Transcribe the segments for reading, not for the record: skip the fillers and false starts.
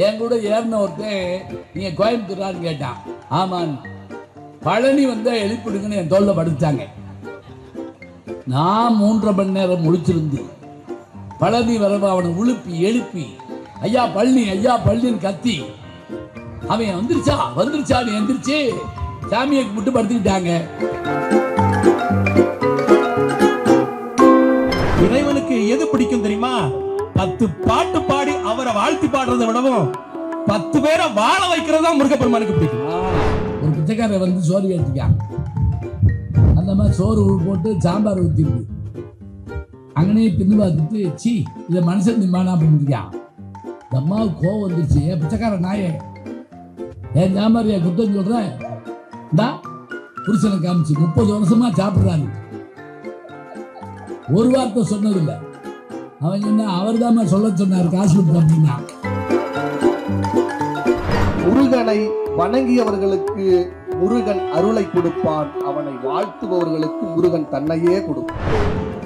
என் கூட ஏறின ஒருத்தன் நீங்க கோயம்புத்தூரான்னு கேட்டான். ஆமான். பழனி வந்தா எழுப்பிடுங்கன்னு என் தோல்ல படுத்தாங்க. நான் 3.5 மணி நேரம் முழிச்சிருந்து பழனி வரவ அவனை உழுப்பி எழுப்பி ஐயா பழனி ஐயா பழனின்னு கத்தி அவன் வந்துருச்சான்னு எந்திரிச்சு சாமியை விட்டு படுத்துக்கிட்டாங்க. இறைவனுக்கு எது பிடிக்கும் தெரியுமா? 10 பாட்டு பாடி அவரை வாழ்த்தி பாடுறதை விடவும் 10 பேரை வாழ வைக்கிறதா முருகப்பெருமானுக்கு பிடிக்கும். ஒரு பிச்சைக்காரர் வந்து சோறு கேட்டுக்கான். அந்த மாதிரி சோறு போட்டு சாம்பார் ஊற்றிருக்கு. அங்கனே தின்னு பார்த்துட்டு சி இதை மனுஷன் திம்பானா அப்படின்னு இருக்கான். இந்த அம்மாவுக்கு கோவம் வந்துருச்சு. பிச்சைக்கார நாயே என் சாம்பார் குத்தம் சொல்றேன் இந்தா புருஷனை காமிச்சு 30 வருஷமா சாப்பிடுறாரு. ஒரு வார்த்தை சொன்னதில்லை. அவன் சொன்னா அவர் தான் சொல்ல சொன்னார் காசு கொடுத்து அப்படின்னா. முருகனை வணங்கியவர்களுக்கு முருகன் அருளை கொடுப்பான், அவனை வாழ்த்துபவர்களுக்கு முருகன் தன்னையே கொடுப்பான்.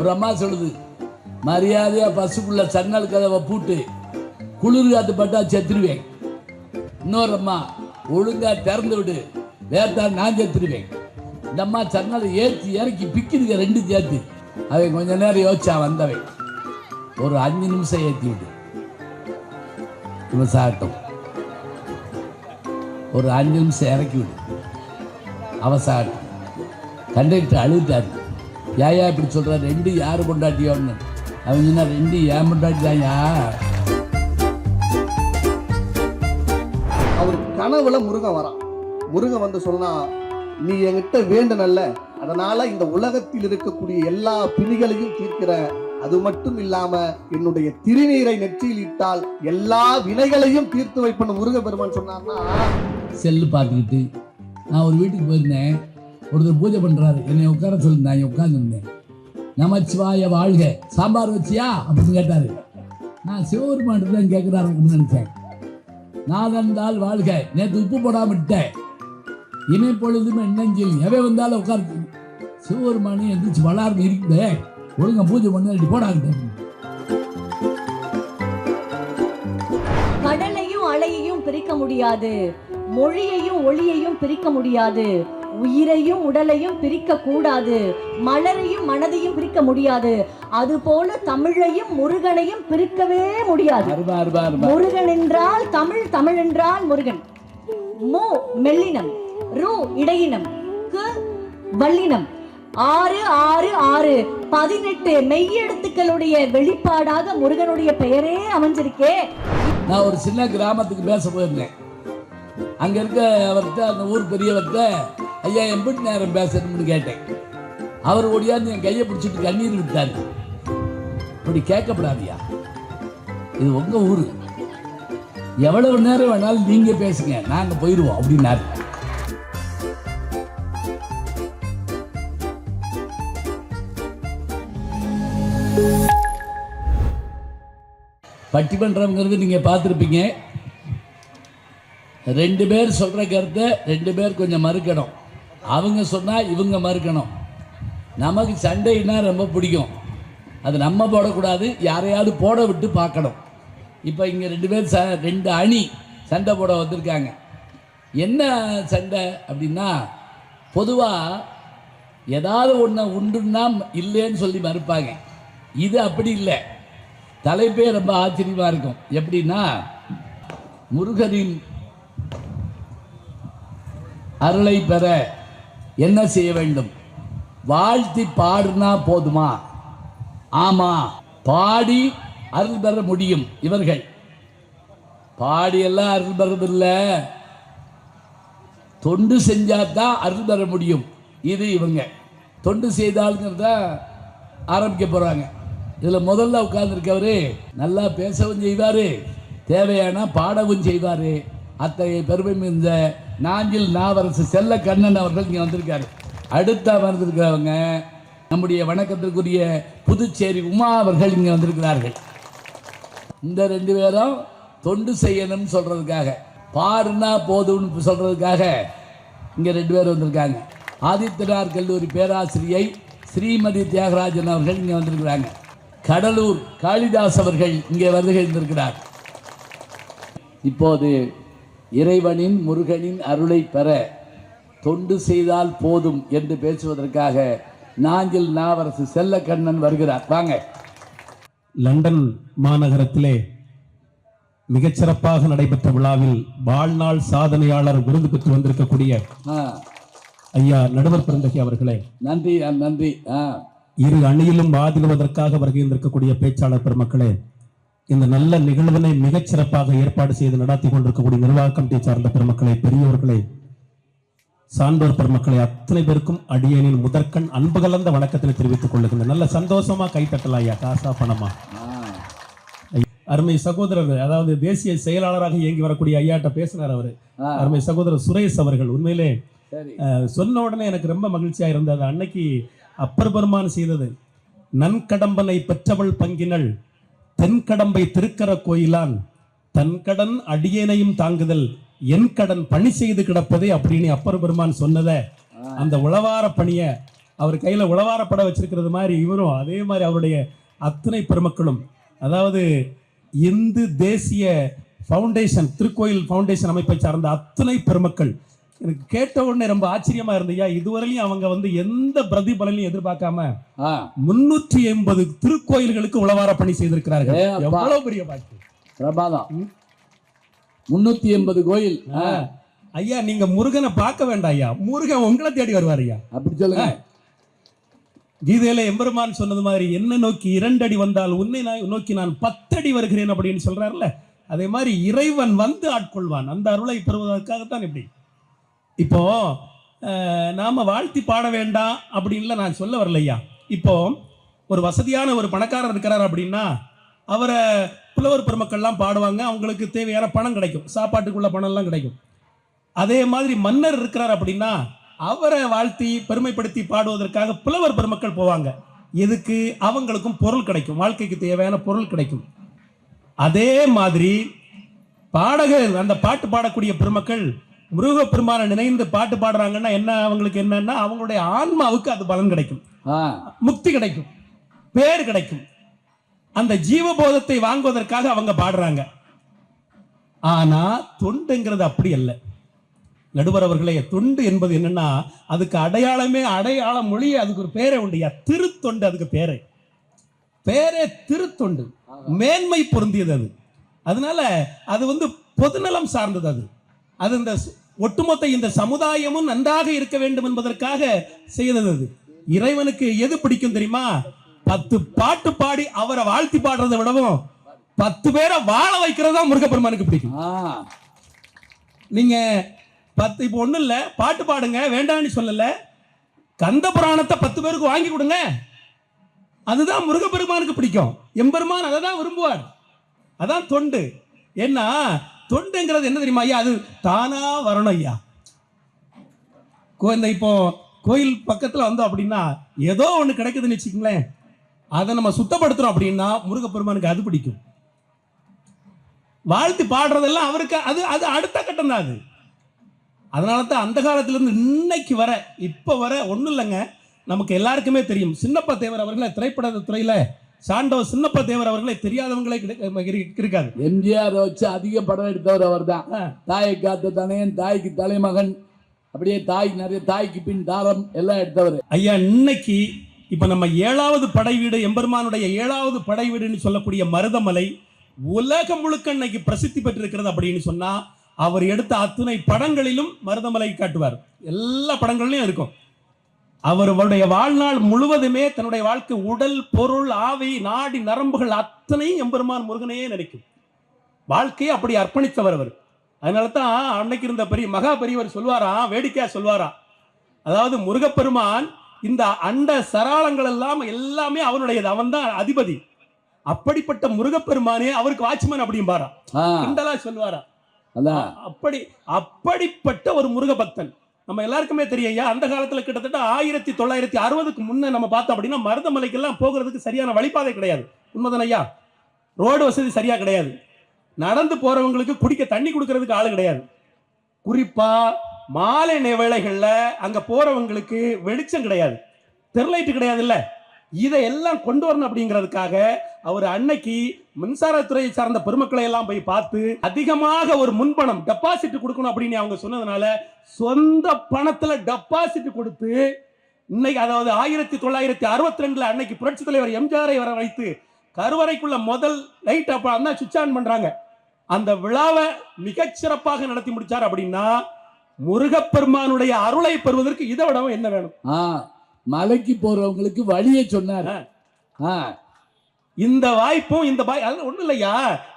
ஒரு அம்மா சொல்லுது, மரியாதையா பஸ்ஸுக்குள்ள சன்னல் கதவை பூட்டு குளிர் காத்து பட்டா செத்துருவேன். இன்னொரு அம்மா, ஒழுங்கா திறந்து விடு வேர்த்தா நான் செத்துருவேன். இந்த அம்மா சன்னலை ஏற்றி இறக்கி பிக்குதுங்க 2 சேர்த்து. அவன் கொஞ்ச நேரம் யோசிச்சா வந்தவன் ஒரு 5 நிமிஷம் ஏற்றி விடு இவன் சாகட்டும். ஒரு 5 நிமிஷம் இறக்கி விடு அவன் சாகட்டும். கண்டக்டர் அழுவிட்டாரு. ஏயா இப்படி சொல்ற? 2 யாரு கொண்டாட்டியோன்னு. அவன் சொன்னா 2 ஏன் கொண்டாட்டிதாயா. அவருக்கு கனவுல முருகன் வரான். முருகன் வந்து சொன்னா, நீ என்கிட்ட வேண்டனல்ல, அதனால இந்த உலகத்தில் இருக்கக்கூடிய எல்லா பிணிகளையும் தீர்க்கிற, அது மட்டும் இல்லாம என்னுடைய திருநீரை நெற்றியில் இட்டால் எல்லா வினைகளையும் தீர்த்து வைப்பன்னு முருகப்பெருமான் சொன்னார்னா. செல்லு பார்த்துக்கிட்டு நான் ஒரு வீட்டுக்கு போயிருந்தேன். ஒருத்தர் பூஜை பண்றாரு. என்னை உட்கார சொல்லி நான் உட்காந்துருந்தேன். நமச்சிவாய வாழ்க சாம்பார் வச்சியா அப்படின்னு கேட்டாரு. நான் சிவபெருமான் தான் கேட்கிறாரு அப்படின்னு நினைச்சேன். நாதந்தால் வாழ்க நேற்று உப்பு போடாம விட்டேன். இமை பொழுதுமே நெஞ்சில் எவை வந்தாலும் உட்கார்ந்து சிவபெருமானே எந்திரிச்சு வளார்ந்து இருக்குதே ஒழுங்கா பூஜை பண்ணி போடாங்க. கடலையும் அலையையும் பிரிக்க முடியாது, மொழியையும் ஒளியையும் பிரிக்க முடியாது, உயிரையும் உடலையும் பிரிக்க கூடாது, மலரையும் மனதையும் பிரிக்க முடியாது. அது போல தமிழையும் முருகனையும் பிரிக்கவே முடியாது. முருகன் என்றால் தமிழ், தமிழ் என்றால் முருகன். மு மெல்லினம், ரு இடையினம், கு வல்லினம், 6 6 6 18 மெய்யெழுத்துக்களுடைய வெளிப்பாடாக முருகனுடைய பெயரே அமைஞ்சிருக்கே. நான் ஒரு சின்ன கிராமத்துக்கு பேச போயிருந்தேன். அங்க இருக்க அவர்கிட்ட, அந்த ஊர் பெரியவர்கிட்ட, ஐயா எம்பிட்டு நேரம் பேசணும்னு கேட்டேன். அவர் ஓடியாந்து என் கையை பிடிச்சிட்டு கண்ணீர் விட்டாரு. இப்படி கேட்கப்படாதியா, இது உங்க ஊரு, எவ்வளவு நேரம் வேணாலும் நீங்க பேசுங்க, நாங்க போயிடுவோம் அப்படின்னாரு. பட்டிமன்றம்ங்கிறது நீங்க பார்த்துருப்பீங்க. 2 பேர் சொல்ற கருத்தை 2 பேர் கொஞ்சம் மறுக்கணும். அவங்க சொன்னா இவங்க மறுக்கணும். நமக்கு சண்டைன்னா ரொம்ப பிடிக்கும். அது நம்ம போடக்கூடாது, யாரையாவது போட விட்டு பார்க்கணும். இப்போ இங்கே 2 பேர் 2 அணி சண்டை போட வந்திருக்காங்க. என்ன சண்டை அப்படின்னா, பொதுவாக ஏதாவது ஒன்று உண்டுன்னா இல்லைன்னு சொல்லி மறுப்பாங்க. இது அப்படி இல்லை. தலைப்பே ரொம்ப ஆச்சரியமாக இருக்கும். எப்படின்னா, முருகனின் அருளை பெற என்ன செய்ய வேண்டும்? வாழ்த்தி பாடுனா போதுமா? ஆமா, பாடி அருள் பெற முடியும். இவர்கள் பாடியெல்லாம் அருள் பெறதில்லை, தொண்டு செஞ்சாதான் அருள் பெற முடியும். இது இவங்க தொண்டு செய்தாலுங்கிறத ஆரம்பிக்க போறாங்க. இதில் முதல்ல உட்கார்ந்துருக்கவரு நல்லா பேசவும் செய்வார், தேவையான பாடவும் செய்வார். அத்தகைய பெருமை இந்த நாஞ்சில் நாவரசு செல்ல கண்ணன் அவர்கள் இங்கே வந்திருக்காரு. அடுத்த வந்திருக்கிறவங்க நம்முடைய வணக்கத்திற்குரிய புதுச்சேரி உமா அவர்கள் இங்கே வந்திருக்கிறார்கள். இந்த 2 பேரும் தொண்டு செய்யணும்னு சொல்றதுக்காக, பாருன்னா போதும்னு சொல்றதுக்காக இங்கே 2 பேர் வந்திருக்காங்க. ஆதித்தனார் கல்லூரி பேராசிரியை ஸ்ரீமதி தியாகராஜன் அவர்கள் இங்கே வந்திருக்கிறாங்க. கடலூர் காளிதாஸ் அவர்கள் இங்கே வருகை இருந்திருக்கிறார். இப்போது இறைவனின் முருகனின் அருளை பெற தொண்டு செய்தால் போதும் என்று பேசுவதற்காக நாஞ்சில் நாவரசு செல்லக்கண்ணன் வருகிறார். வாங்க. லண்டன் மாநகரத்திலே மிகச்சிறப்பாக நடைபெற்ற விழாவில் வாழ்நாள் சாதனையாளர் விருது பெற்று வந்திருக்கக்கூடிய ஐயா நடுவர் பெருந்தகை அவர்களே, நன்றி நன்றி. இரு அணியிலும் வாதிடுவதற்காக வருகின்றிருக்கக்கூடிய பேச்சாளர் பெருமக்களே, இந்த நல்ல நிகழ்வினை மிகச்சிறப்பாக ஏற்பாடு செய்து நடத்தி கொண்டிருக்கக்கூடிய நிர்வாக கமிட்டியை சார்ந்த பெருமக்களை, பெரியோர்களை, சான்றோர் பெருமக்களை அத்தனை பேருக்கும் அடியேனின் முதற்கண் அன்பு கலந்த வணக்கத்தினை தெரிவித்துக் கொள்ளுகின்றேன். நல்ல சந்தோஷமா கைத்தட்டலாம் ஐயா, காசா பணமா. அருமை சகோதரர், அதாவது தேசிய செயலாளராக இயங்கி வரக்கூடிய ஐயாட்ட பேசினார் அவரு. அருமை சகோதரர் சுரேஷ் அவர்கள் உண்மையிலே சொன்ன உடனே எனக்கு ரொம்ப மகிழ்ச்சியா இருந்தது. அன்னைக்கு அப்பர் பெருமான் செய்தது, நன்கடம்பனை பெற்றவள் பங்கினள் தென்கடம்பை திருக்கர கோயிலான் தன் கடன் அடியேனையும் தாங்குதல் என் கடன் பணி செய்து கிடப்பதே அப்படின்னு அப்பர் பெருமான் சொன்னத, அந்த உளவார பணியை அவர் கையில உளவாரப்பட வச்சிருக்கிறது மாதிரி இவரும் அதே மாதிரி அவருடைய அத்தனை பெருமக்களும், அதாவது இந்து தேசிய ஃபவுண்டேஷன் திருக்கோயில் ஃபவுண்டேஷன் அமைப்பை சார்ந்த அத்தனை பெருமக்கள், எனக்கு கேட்ட உடனே ரொம்ப ஆச்சரியமா இருந்தையா. இதுவரையிலும் அவங்க எந்த பிரதிபலனையும் எதிர்பார்க்காம 380 திருக்கோயில்களுக்கு உளவார பணி செய்திருக்கிறார்கள். எவ்வளவு பெரிய பாக்கியம், பிரபாதம். 380 கோயில். ஐயா நீங்க முருகனை பார்க்க வேண்டாம் ஐயா, முருகன் உங்களை தேடி வருவார் ஐயா. அப்படி சொல்லுங்க. கீதையில எம்பெருமான் சொன்னது மாதிரி, என்ன நோக்கி 2 அடி வந்தால் உன்னை நோக்கி நான் 10 அடி வருகிறேன் அப்படின்னு சொல்றாருல்ல, அதே மாதிரி இறைவன் வந்து ஆட்கொள்வான். அந்த அருளை பெறுவதற்காகத்தான். இப்படி இப்போ நாம வாழ்த்தி பாட வேண்டாம் அப்படின்ல நான் சொல்ல வரலையா. இப்போ ஒரு வசதியான ஒரு பணக்காரர் இருக்கிறார் அப்படின்னா அவரை புலவர் பெருமக்கள்லாம் பாடுவாங்க, அவங்களுக்கு தேவையான பணம் கிடைக்கும், சாப்பாட்டுக்குள்ள பணம்லாம் கிடைக்கும். அதே மாதிரி மன்னர் இருக்கிறார் அப்படின்னா அவரை வாழ்த்தி பெருமைப்படுத்தி பாடுவதற்காக புலவர் பெருமக்கள் போவாங்க. எதுக்கு? அவங்களுக்கும் பொருள் கிடைக்கும், வாழ்க்கைக்கு தேவையான பொருள் கிடைக்கும். அதே மாதிரி பாடகர், அந்த பாட்டு பாடக்கூடிய பெருமக்கள் முருகப்பெருமானை நினைந்து பாட்டு பாடுறாங்கன்னா என்ன, அவங்களுக்கு என்னன்னா அவங்களுடைய ஆன்மாவுக்கு அது பலன் கிடைக்கும், முக்தி கிடைக்கும், பேர் கிடைக்கும். அந்த ஜீவபோதத்தை வாங்குவதற்காக அவங்க பாடுறாங்க. ஆனா தொண்டுங்கிறது அப்படி அல்ல. நடுவர் அவர்களே, தொண்டு என்பது என்னன்னா அதுக்கு அடையாள மொழி, அதுக்கு ஒரு பேரே உண்டு, திருத்தொண்டு. அதுக்கு பேரே திருத்தொண்டு, மேன்மை பொருந்தியது அது. அதனால அது பொதுநலம் சார்ந்தது. அது இந்த ஒட்டுமொத்த இந்த சமுதாயமும் நன்றாக இருக்க வேண்டும் என்பதற்காக செய்தது. அது இறைவனுக்கு எது பிடிக்கும் தெரியுமா? 10 பாட்டு பாடி அவரை வாழ்த்தி பாடுறதை விடவும் 10 பேரை வாழ வைக்கிறதா முருகப்பெருமானுக்கு பிடிக்கும். நீங்க 10 இப்போ ஒண்ணும் இல்ல, பாட்டு பாடுங்க வேண்டாம்னு சொல்லல, கந்த புராணத்தை 10 பேருக்கு வாங்கி கொடுங்க, அதுதான் முருகப்பெருமானுக்கு பிடிக்கும். எம்பெருமான் அதை தான் விரும்புவார். அதான் தொண்டு. ஏன்னா தொண்டுங்கிறது என்ன தெரியுமா ஐயா? அது தானா வரணும் ஐயா. இப்போ கோயில் பக்கத்துல வந்தோம் அப்படின்னா ஏதோ ஒண்ணு கிடைக்குதுன்னு வச்சுக்கங்களேன், அதை நம்ம சுத்தப்படுத்துறோம் அப்படின்னா முருகப்பெருமானுக்கு அது பிடிக்கும். வாழ்த்து பாடுறதெல்லாம் அவருக்கு அது அடுத்த கட்டம் தான் அது. அதனால தான் அந்த காலத்துல இருந்து இன்னைக்கு வர இப்ப வர ஒண்ணும் இல்லைங்க, நமக்கு எல்லாருக்குமே தெரியும். சின்னப்ப தேவர் அவர்களை திரைப்பட துறையில சாண்டவர் சின்னப்ப தேவர் அவர்களை தெரியாதவங்களே இருக்காது. எம்ஜிஆர் வச்சு அதிக படம் எடுத்தவர் அவர் தான். தாயை காத்த தனையன், தாய்க்கு தலைமகன், அப்படியே நிறைய தாய்க்கு பின் தாரம் எல்லாம் எடுத்தவர் ஐயா. இன்னைக்கு இப்ப நம்ம 7வது படை வீடு, எம்பெருமானுடைய 7வது படை வீடுன்னு சொல்லக்கூடிய மருதமலை உலகம் முழுக்க இன்னைக்கு பிரசித்தி பெற்றிருக்கிறது. அப்படின்னு சொன்னா அவர் எடுத்த அத்தனை படங்களிலும் மருதமலை காட்டுவார், எல்லா படங்கள்லயும் இருக்கும். அவருடைய வாழ்நாள் முழுவதுமே தன்னுடைய வாழ்க்கை, உடல், பொருள், ஆவி, நாடி, நரம்புகள் அத்தனையும் எம்பெருமான் முருகனையே நினைக்கும். வாழ்க்கையை அப்படி அர்ப்பணித்தவர் அவர். அதனால தான் அன்னைக்கு இருந்த மகா பெரியவர் சொல்வாராம், வேடிக்கையா சொல்வாராம், அதாவது முருகப்பெருமான் இந்த அண்ட சராளங்கள் எல்லாமே அவனுடையது, அவன் தான் அதிபதி. அப்படிப்பட்ட முருகப்பெருமானே அவருக்கு வாட்ச்மேன் அப்படிம்பாரா, கிண்டலா சொல்வாரா. அப்படிப்பட்ட ஒரு முருக பக்தன் நம்ம எல்லாருக்குமே தெரியும் ஐயா. அந்த காலத்துல கிட்டத்தட்ட 1960க்கு முன்ன நம்ம பார்த்தோம் அப்படின்னா மருதமலைக்கெல்லாம் போகிறதுக்கு சரியான வழிபாதை கிடையாது. உண்மைதான ஐயா? ரோடு வசதி சரியா கிடையாது. நடந்து போறவங்களுக்கு குடிக்க தண்ணி கொடுக்கறதுக்கு ஆளு கிடையாது. குறிப்பா மாலை வேளைகள்ல அங்க போறவங்களுக்கு வெளிச்சம் கிடையாது, தெருலைட்டு கிடையாது. இல்ல, இதையெல்லாம் கொண்டு வரணும் அப்படிங்கிறதுக்காக அவர் அன்னைக்கு மின்சாரத்துறையை சார்ந்த பெருமக்களை எல்லாம் போய் பார்த்து அதிகமாக ஒரு முன்பணம் டெபாசிட் கொடுக்கணும் அப்படின்னு அவங்க சொன்னதுனால சொந்த பணத்துல டெபாசிட் கொடுத்து இன்னைக்கு, அதாவது 1962 அன்னைக்கு புரட்சி தலைவர் எம்ஜிஆரை வர வைத்து கருவறைக்குள்ள முதல் லைட் அப்ப அண்ணா சுவிட்ச் ஆன் பண்றாங்க. அந்த விழாவை மிகச் சிறப்பாக நடத்தி முடிச்சார். அப்படின்னா முருகப்பெருமானுடைய அருளை பெறுவதற்கு இதை விட என்ன வேணும்? மலைக்கு போறவங்களுக்கு வழியை சொன்னார். இந்த வாய்ப்பும் இந்த ஒண்ணும் இல்லையா.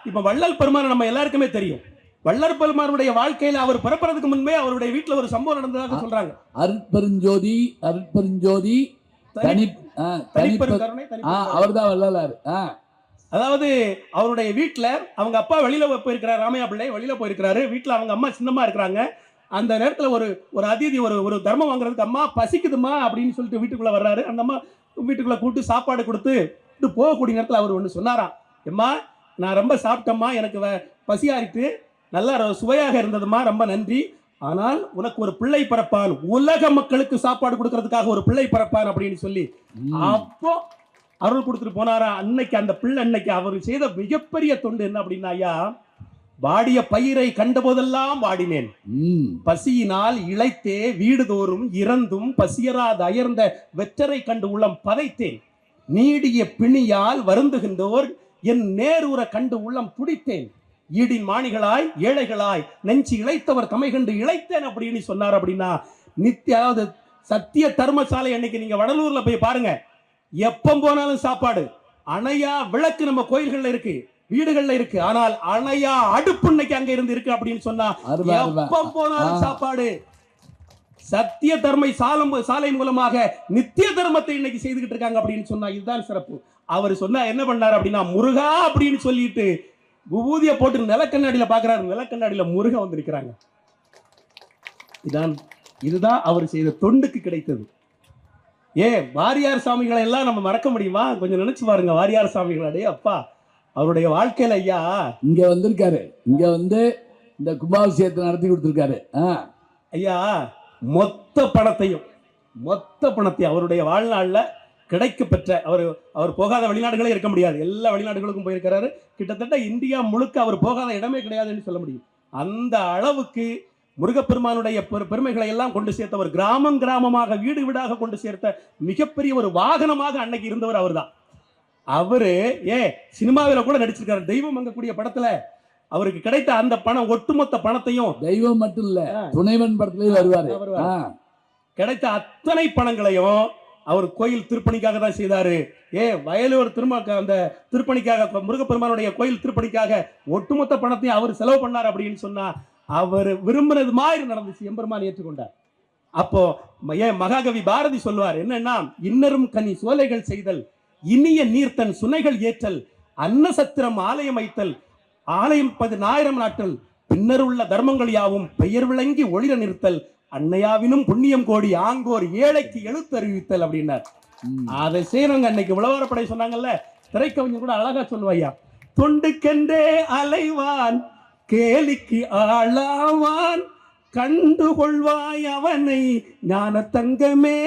இப்ப வள்ளல் பெருமான் நம்ம எல்லாருக்குமே தெரியும். வள்ளல் பெருமானுடைய வாழ்க்கையில அவர் பிறப்பதற்கு முன்பே அவருடைய வீட்டுல ஒரு சம்பவம் நடந்ததாக சொல்றாங்க. அருட்பெருஞ்சோதி அருட்பெருஞ்சோதி அவர்தான் வள்ளலார். அதாவது அவருடைய வீட்டுல அவங்க அப்பா வெளியில போயிருக்கிறார், ராமையா பிள்ளை வெளியில போயிருக்கிறாரு. வீட்டுல அவங்க அம்மா சின்னமா இருக்கிறாங்க. அந்த நேரத்துல ஒரு அதிதி ஒரு தர்மம் வாங்குறதுக்கு அம்மா பசிக்குதுமா அப்படின்னு சொல்லிட்டு வீட்டுக்குள்ள வர்றாரு. அந்த அம்மா வீட்டுக்குள்ள கூப்பிட்டு சாப்பாடு கொடுத்து போகக்கூடிய நேரத்தில் அவர் ஒன்று சொன்னாராம். எம்மா, நான் ரொம்ப சாப்பிட்டம்மா, எனக்கு பசியாரிட்டு நல்லா சுவையாக இருந்ததுமா, ரொம்ப நன்றி. ஆனால் உனக்கு ஒரு பிள்ளை பிறப்பான், உலக மக்களுக்கு சாப்பாடு கொடுக்கறதுக்காக ஒரு பிள்ளை பிறப்பான் அப்படின்னு சொல்லி அப்போ அருள் கொடுத்துட்டு போனாரா. அன்னைக்கு அந்த பிள்ளை அன்னைக்கு அவர் செய்த மிகப்பெரிய தொண்டு என்ன அப்படின்னா, ஐயா, வாடிய பயிரை கண்டபோதெல்லாம் வாடினேன், பசியினால் இளைத்தே வீடுதோறும் இறந்தும் பசியராது அயர்ந்த வெற்றரை கண்டு உள்ளம் பதைத்தேன், நீடிய பிணியால் வருந்துகின்றோர் என் நேரூர கண்டு உள்ளம் துடித்தேன், ஈடின் மாணிகளாய் ஏழைகளாய் நெஞ்சு இழைத்தவர் தமை கண்டு இழைத்தேன் அப்படின்னு சொன்னார். அப்படின்னா அதாவது சத்திய தர்மசாலை அன்னைக்கு நீங்க வடலூர்ல போய் பாருங்க, எப்ப போனாலும் சாப்பாடு. அணையா விளக்கு நம்ம கோயில்கள்ல இருக்கு, வீடுகள்ல இருக்கு. ஆனால் அணையா அடுப்பு இன்னைக்கு அங்க இருந்து இருக்கு அப்படின்னு சொன்னா எப்ப போனாலும் சாப்பாடு. சத்திய தர்மை சாலை மூலமாக நித்திய தர்மத்தை இன்னைக்கு செய்துகிட்டு இருக்காங்க அப்படின்னு சொன்னா இதுதான் சிறப்பு. அவர் சொன்னா என்ன பண்ணாரு அப்படின்னா, முருகா அப்படின்னு சொல்லிட்டு விபூதிய போட்டு நிலக்கண்ணாடியில பாக்குறாரு. நிலக்கண்ணாடியில முருகன் வந்திருக்கிறாங்க. இதுதான் அவர் செய்த தொண்டுக்கு கிடைத்தது. வாரியார் சாமிகளை எல்லாம் நம்ம மறக்க முடியுமா? கொஞ்சம் நினைச்சு பாருங்க. வாரியார் சாமிகளே அப்பா, அவருடைய வாழ்க்கையில ஐயா இங்க வந்திருக்காரு. இங்க வந்து இந்த கும்பாபிஷேகத்தை நடத்தி கொடுத்திருக்காரு. ஐயா மொத்த பணத்தையும் அவருடைய வாழ்நாள்ல கிடைக்க பெற்ற அவர் போகாத வெளிநாடுகளே இருக்க முடியாது. எல்லா வெளிநாடுகளுக்கும் போயிருக்கிறாரு. கிட்டத்தட்ட இந்தியா முழுக்க அவர் போகாத இடமே கிடையாதுன்னு சொல்ல முடியும். அந்த அளவுக்கு முருகப்பெருமானுடைய பெருமைகளை எல்லாம் கொண்டு சேர்த்தவர். கிராமமாக வீடு வீடாக கொண்டு சேர்த்த மிகப்பெரிய ஒரு வாகனமாக அன்னைக்கு இருந்தவர் அவர் தான். அவரு சினிமாவில் கூட நடிச்சிருக்காரு. தெய்வம் அங்கக்கூடிய படத்துல அவருக்கு கிடைத்த அந்த பணம், ஒட்டுமொத்த பணத்தையும், தெய்வம் மட்டும் இல்ல துணைவன் படத்துலயும் வருவாரு, கிடைத்த அத்தனை பணங்களையும் அவர் கோயில் திருப்பணிக்காக தான் செய்தாரு. வயலூர் அந்த திருப்பணிக்காக, முருகப்பெருமானுடைய கோயில் திருப்பணிக்காக ஒட்டுமொத்த பணத்தையும் அவர் செலவு பண்ணார் அப்படின்னு சொன்னா அவர் விரும்பினது மாதிரி நடந்துச்சு. எம்பெருமான் ஏற்றுக்கொண்டார். அப்போ மகாகவி பாரதி சொல்வார் என்னன்னா, இன்னரும் கனி சோலைகள் செய்தல், இனிய நீர்த்தன் சுனைகள் ஏற்றல், அன்ன சத்திரம் ஆலயம் வைத்தல், ஆலயம் 10,000 நாட்கள், பின்னருள்ள தர்மங்கள் யாவும் பெயர் விளங்கி ஒளிர நிறுத்தல், அன்னையாவினும் புண்ணியம் கோடி ஆங்கோர் ஏழைக்கு எழுத்து அறிவித்தல் அப்படின்னார். அதை செய்யறவங்க அன்னைக்கு உழவாரப்படை சொன்னாங்கல்ல, திரைக்கவிஞர் கூட அழகா சொல்லுவாயா, தொண்டுக்கென்றே அலைவான் கேலிக்கு ஆளாவான் கண்டுகொள்வாய் அவனை ஞான தங்கமே.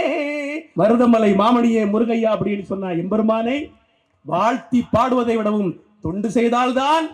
மருதமலை மாமணியே முருகையா அப்படின்னு சொன்னா எம்பெருமானை வாழ்த்தி பாடுவதை விடவும் தொண்டு செய்தால்தான்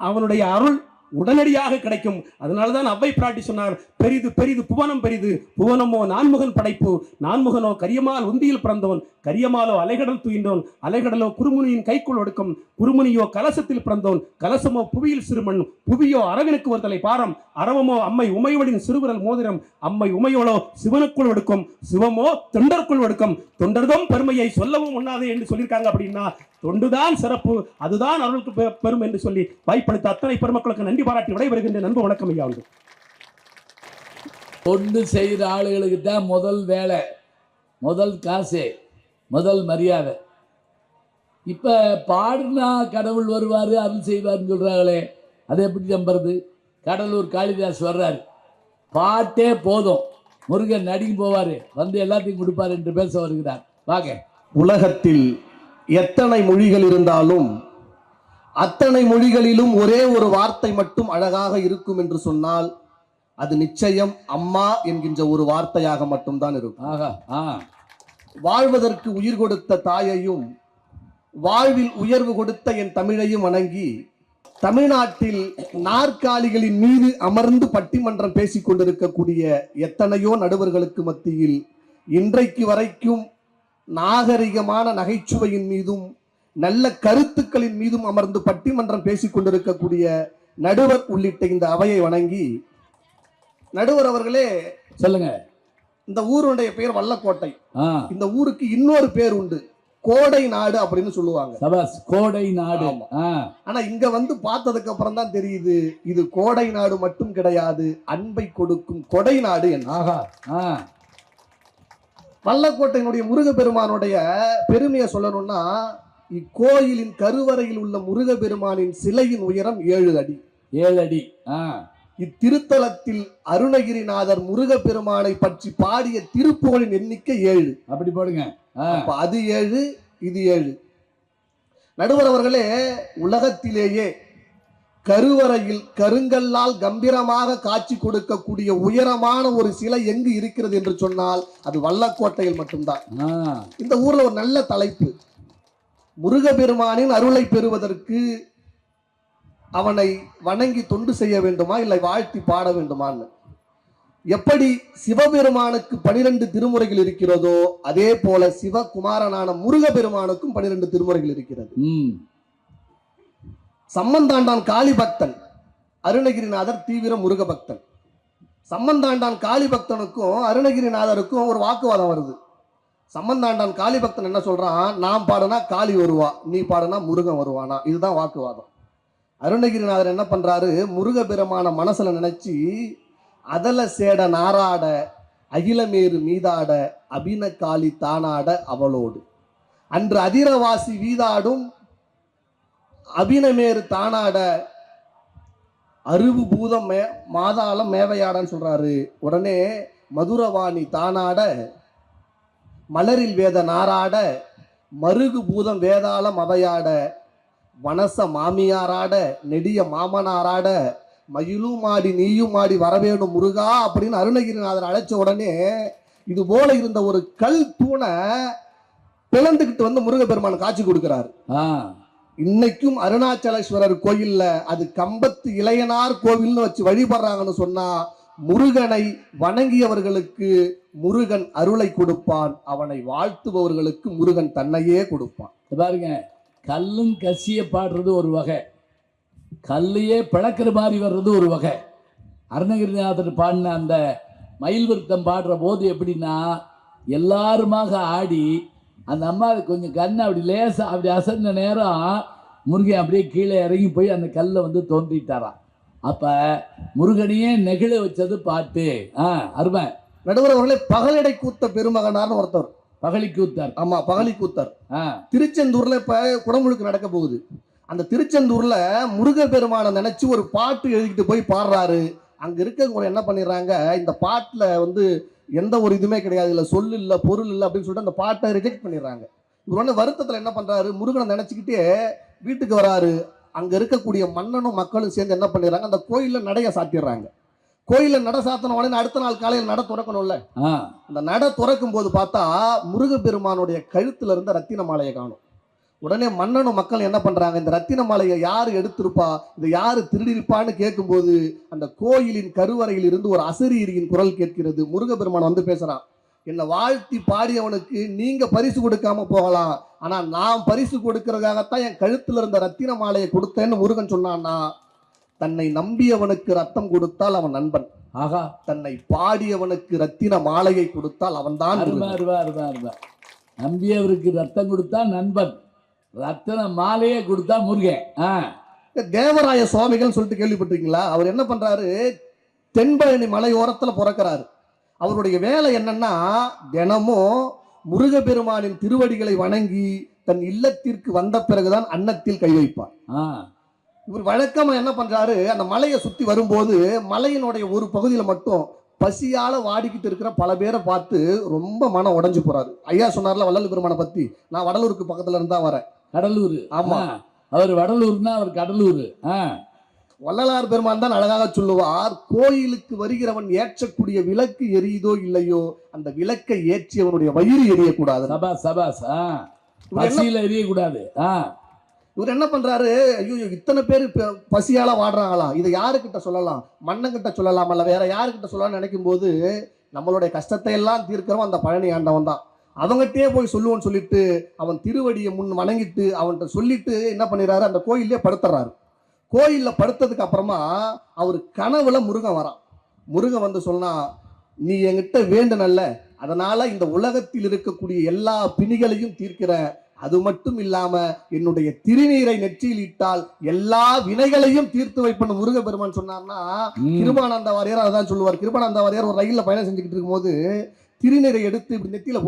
அவனுடைய அருள் உடனடியாக கிடைக்கும். அதனாலதான் அவ்வை பிராட்டி சொன்னார், பெரிது பெரிது புவனம் பெரிது, புவனமோ நான்முகன் படைப்பு, நான்முகனோ கரியமால் உந்தியில் பிறந்தவன், கரியமாலோ அலைகடல் தூய்ந்தோன், அலைகடலோ குருமுனியின் கைக்குள் ஒடுக்கும், குருமுனியோ கலசத்தில் பிறந்தோன், கலசமோ புவியில் சிறுமண், புவியோ அரவினுக்கு ஒரு தலை பாரம், அரவமோ அம்மை உமையவளின் சிறுவிரல் மோதிரம், அம்மை உமையோளோ சிவனுக்குள் ஒடுக்கும், சிவமோ தொண்டருக்குள் ஒடுக்கும், தொண்டர்தம் பெருமையை சொல்லவும் ஒண்ணாது என்று சொல்லியிருக்காங்க. அப்படின்னா தொண்டுதான் சிறப்பு, அதுதான் அருளுக்கு பெரும் என்று சொல்லி வாய்ப்பளித்த அத்தனை பெருமக்களுக்கு நன்றி பாராட்டி விடைபெறுகின்ற நண்பு வணக்கம் ஐயா. உண்டு தொண்டு செய்கிற ஆளுகளுக்கு தான் முதல் வேலை, முதல் காசு, முதல் மரியாதை. இப்போ பாடுனா கடவுள் வருவார் அருள் செய்வார்னு சொல்கிறாங்களே, அதை எப்படி நம்புறது? கடலூர் காளிதாஸ் வர்றாரு, பாட்டே போதும், முருகன் நடிக்கு போவார், வந்து எல்லாத்தையும் கொடுப்பார் என்று பேச வருகிறார். வாங்க. உலகத்தில் எத்தனை மொழிகள் இருந்தாலும் அத்தனை மொழிகளிலும் ஒரே ஒரு வார்த்தை மட்டும் அழகாக இருக்கும் என்று சொன்னால் அது நிச்சயம் அம்மா என்கின்ற ஒரு வார்த்தையாக மட்டும்தான் இருக்கும். வாழ்வதற்கு உயிர் கொடுத்த தாயையும் வாழ்வில் உயர்வு கொடுத்த என் தமிழையும் வணங்கி, தமிழ்நாட்டில் நாற்காலிகளின் மீது அமர்ந்து பட்டிமன்றம் பேசிக் கொண்டிருக்கக்கூடிய எத்தனையோ நடுவர்களுக்கு மத்தியில் இன்றைக்கு வரைக்கும் நாகரிகமான நகைச்சுவையின் மீதும் நல்ல கருத்துக்களின் மீதும் அமர்ந்து பட்டிமன்றம் பேசிக் கொண்டிருக்கக்கூடிய நடுவர் உள்ளிட்ட இந்த அவையை வணங்கி, நடுவர் அவர்களே சொல்லுங்க. இந்த ஊருடைய பெயர் வல்லக்கோட்டை. ஆ, இந்த ஊருக்கு இன்னொரு பேர் உண்டு, கோடை நாடு அப்படின்னு சொல்லுவாங்க. சபாஸ், கோடை நாடு. ஆமா. ஆ, ஆனா இங்க வந்து பார்த்ததுக்கு அப்புறம் தான் தெரியுது, இது கோடை நாடு மட்டும் கிடையாது, அன்பை கொடுக்கும் கொடை நாடு என்று. ஆஹா. ஆ, வல்லக்கோட்டையினுடைய முருகப்பெருமானுடைய பெருமையை சொல்லணும்னா, இக்கோயிலின் கருவறையில் உள்ள முருகப்பெருமானின் சிலையின் உயரம் 7 அடி. 7 அடி. ஆ, இத்திருத்தலத்தில் அருணகிரிநாதர் முருகப்பெருமானை பற்றி பாடிய திருப்புகழின் எண்ணிக்கை 7. அப்படி போடுங்க. ஆ, அப்ப அது 7, இது 7. நடுவர் அவர்களே, உலகத்திலேயே கருவறையில் கருங்கல்லால் கம்பீரமாக காட்சி கொடுக்கக்கூடிய உயரமான ஒரு சிலை எங்கு இருக்கிறது என்று சொன்னால் அது வல்லக்கோட்டையில் மட்டும்தான். ஆ, இந்த ஊர்ல ஒரு நல்ல தலைப்பு, முருகப்பெருமானின் அருளை பெறுவதற்கு அவனை வணங்கி தொண்டு செய்ய வேண்டுமா இல்லை வாழ்த்தி பாட வேண்டுமான்னு. எப்படி சிவபெருமானுக்கு 12 திருமுறைகள் இருக்கிறதோ அதே போல சிவகுமாரனான முருகப்பெருமானுக்கும் 12 திருமுறைகள் இருக்கிறது. ம், சம்பந்தாண்டான் காளி பக்தன், அருணகிரிநாதர் தீவிர முருக பக்தன். சம்பந்தாண்டான் காளி பக்தனுக்கும் அருணகிரிநாதருக்கும் ஒரு வாக்குவாதம் வருது. சம்பந்தாண்டான் காளி பக்தன் என்ன சொல்றான், நான் பாடனா காளி வருவா, நீ பாடனா முருகன் வருவானா, இதுதான் வாக்குவாதம். அருணகிரிநாதர் என்ன பண்றாரு, முருகபெருமான மனசுல நினைச்சு அதல சேட நாராட அகிலமேறு மீதாட அபின காளி தானாட அவளோடு அன்று அதிரவாசி வீதாடும் அபினமேறு தானாட அருவு பூதம் மாதாளம் மேவையாடன்னு சொல்றாரு. உடனே மதுரவாணி தானாட மலரில் வேத நாராட மருகு பூதம் வேதாளம் அவையாட வனச மாமியாராட நெடிய மாமனாராட மயிலும் மாடி நீயும் மாடி வரவேணும் முருகா அப்படின்னு அருணகிரிநாதர் அழைச்ச உடனே இது போல இருந்த ஒரு கல் தூணை பிளந்துக்கிட்டு வந்து முருகப்பெருமான் காட்சி கொடுக்கிறார். ஆ, இன்னைக்கும் அருணாச்சலேஸ்வரர் கோயில்ல அது கம்பத்து இளையனார் கோவில்னு வச்சு வழிபடுறாங்கன்னு சொன்னா, முருகனை வணங்கியவர்களுக்கு முருகன் அருளை கொடுப்பான், அவனை வாழ்த்துபவர்களுக்கு முருகன் தன்னையே கொடுப்பான். பாருங்க, கல்லும் கசிய பாடுறது ஒரு வகை, கல்லையே பிளக்கிற மாதிரி வர்றது ஒரு வகை. அருணகிரிநாதர் பாடின அந்த மயில் விருத்தம் பாடுற போது எப்படின்னா, எல்லாருமாக ஆடி அந்த அம்மா கொஞ்சம் கண்ணை அப்படி லேசா அப்படி அசந்த நேரம் முருகன் அப்படியே கீழே இறங்கி போய் அந்த கல்லை வந்து தோன்றிட்டாராம். அப்ப முருகனையே நெகிழ வச்சது பாட்டு. அருமை. நடுவர் அவர்களே, பகலிடை கூத்த பெருமகனார்னு ஒருத்தர், பகலி கூத்தார். ஆமா பகலி கூத்தர். திருச்செந்தூர்ல இப்ப குடமுழுக்கு நடக்க போகுது. அந்த திருச்செந்தூர்ல முருகப்பெருமானை நினைச்சு ஒரு பாட்டு எழுதிக்கிட்டு போய் பாடுறாரு. அங்க இருக்கவங்க என்ன பண்ணிடுறாங்க, இந்த பாட்டுல வந்து எந்த ஒரு இதுவுமே கிடையாது, இல்ல சொல்லு இல்ல பொருள் இல்லை அப்படின்னு சொல்லிட்டு அந்த பாட்டை ரிஜெக்ட் பண்ணிடுறாங்க. இவர் ஒன்று வருத்தத்துல என்ன பண்றாரு, முருகனை நினைச்சுக்கிட்டே வீட்டுக்கு வராரு. அங்க இருக்கக்கூடிய மன்னனும் மக்களும் சேர்ந்து என்ன பண்ணிடுறாங்க, அந்த கோயில்ல நடைய சாத்திடுறாங்க. கோயில்ல நட சாத்தின உடனே அடுத்த நாள் காலையில் நட துறக்கணும்ல. அந்த நட துறக்கும் போது பார்த்தா முருகப்பெருமானுடைய கழுத்துல இருந்த ரத்தின மாலையை காணும். உடனே மன்னனும் மக்கள் என்ன பண்றாங்க, இந்த ரத்தின மாலையை யாரு எடுத்திருப்பா, இதை யாரு திருடிருப்பான்னு கேட்கும்போது அந்த கோயிலின் கருவறையில் இருந்து ஒரு அசரீரியின் குரல் கேட்கிறது. முருகப்பெருமான் வந்து பேசுறான், என்னை வாழ்த்தி பாடியவனுக்கு நீங்க பரிசு கொடுக்காம போகலாம், ஆனா நான் பரிசு கொடுக்கறதுக்காகத்தான் என் கழுத்துல இருந்த ரத்தின மாலையை கொடுத்தேன்னு முருகன் சொன்னான்னா, தன்னை நம்பியவனுக்கு ரத்தம் கொடுத்தால் அவன் நண்பன், ஆகா, தன்னை பாடியவனுக்கு ரத்தின மாலையை கொடுத்தால் அவன் தான். நம்பியவருக்கு ரத்தம் கொடுத்தா நண்பன், ரத்தன மாலையை கொடுத்தா முருகன். தேவராய சுவாமிகள் சொல்லிட்டு கேள்விப்பட்டிருக்கீங்களா? அவர் என்ன பண்றாரு, தென்பழனி மலையோரத்துல பிறக்கிறாரு. அவருடைய வேலை என்னன்னா, தினமும் முருகப்பெருமானின் திருவடிகளை வணங்கி தன் இல்லத்திற்கு வந்த பிறகுதான் அன்னத்தில் கை வைப்பார். இவர் வழக்கமா என்ன பண்றாரு, அந்த மலையை சுத்தி வரும்போது மலையினுடைய ஒரு பகுதியில மட்டும் பசியால வாடிக்கிட்டு இருக்கிற பல பேரை பார்த்து ரொம்ப மனம் உடைஞ்சு போறாரு. ஐயா சொன்னார்ல வள்ளல் பெருமானை பத்தி, நான் வடலூருக்கு பக்கத்துல இருந்தா வரேன். கடலூர். ஆமா, அவர் வடலூர்னா அவர் கடலூர். வள்ளலார் பெருமான் தான் அழகாக சொல்லுவார், கோயிலுக்கு வருகிறவன் ஏற்றக்கூடிய விளக்கு எரியுதோ இல்லையோ, அந்த விளக்கை ஏற்றியவனுடைய வயிறு எரியக்கூடாது. சபாஸ் சபாஸ். இவர் என்ன பசியில எரியக்கூடாது. இவர் என்ன பண்றாரு? ஐயோ இத்தனை பேர் பசியால வாடுறாங்களா, இதை யாருக்கிட்ட சொல்லலாம்? மன்னங்கிட்ட சொல்லலாம், அல்ல வேற யாருக்கிட்ட சொல்லலாம்னு நினைக்கும் போது நம்மளுடைய கஷ்டத்தை எல்லாம் தீர்க்கிறவன் அந்த பழனி ஆண்டவன் தான். அவங்ககிட்டயே போய் சொல்லுவோன்னு சொல்லிட்டு அவன் திருவடியை முன் வணங்கிட்டு அவன்கிட்ட சொல்லிட்டு என்ன பண்ணிடுறாரு, அந்த கோயிலே படுத்துறாரு. கோயில்ல படுத்ததுக்கு அப்புறமா அவர் கனவுல முருகன் வரான். முருகன் வந்து சொன்னா, நீ என்கிட்ட வேண்டுனல்ல, அதனால இந்த உலகத்தில் இருக்கக்கூடிய எல்லா பிணிகளையும் தீர்க்கிற, அது மட்டும் இல்லாம என்னுடைய திருநீரை நெற்றியில் இட்டால் எல்லா வினைகளையும் தீர்த்து வைப்பன்னு முருக பெருமான் சொன்னார்னா, கிருபானந்த வாரியார் அதான் சொல்லுவார். கிருபானந்த வாரியார் ஒரு ரயில்ல பயணம் செஞ்சுக்கிட்டு இருக்கும்போது திருநீரை எடுத்து இப்படி நெத்தியில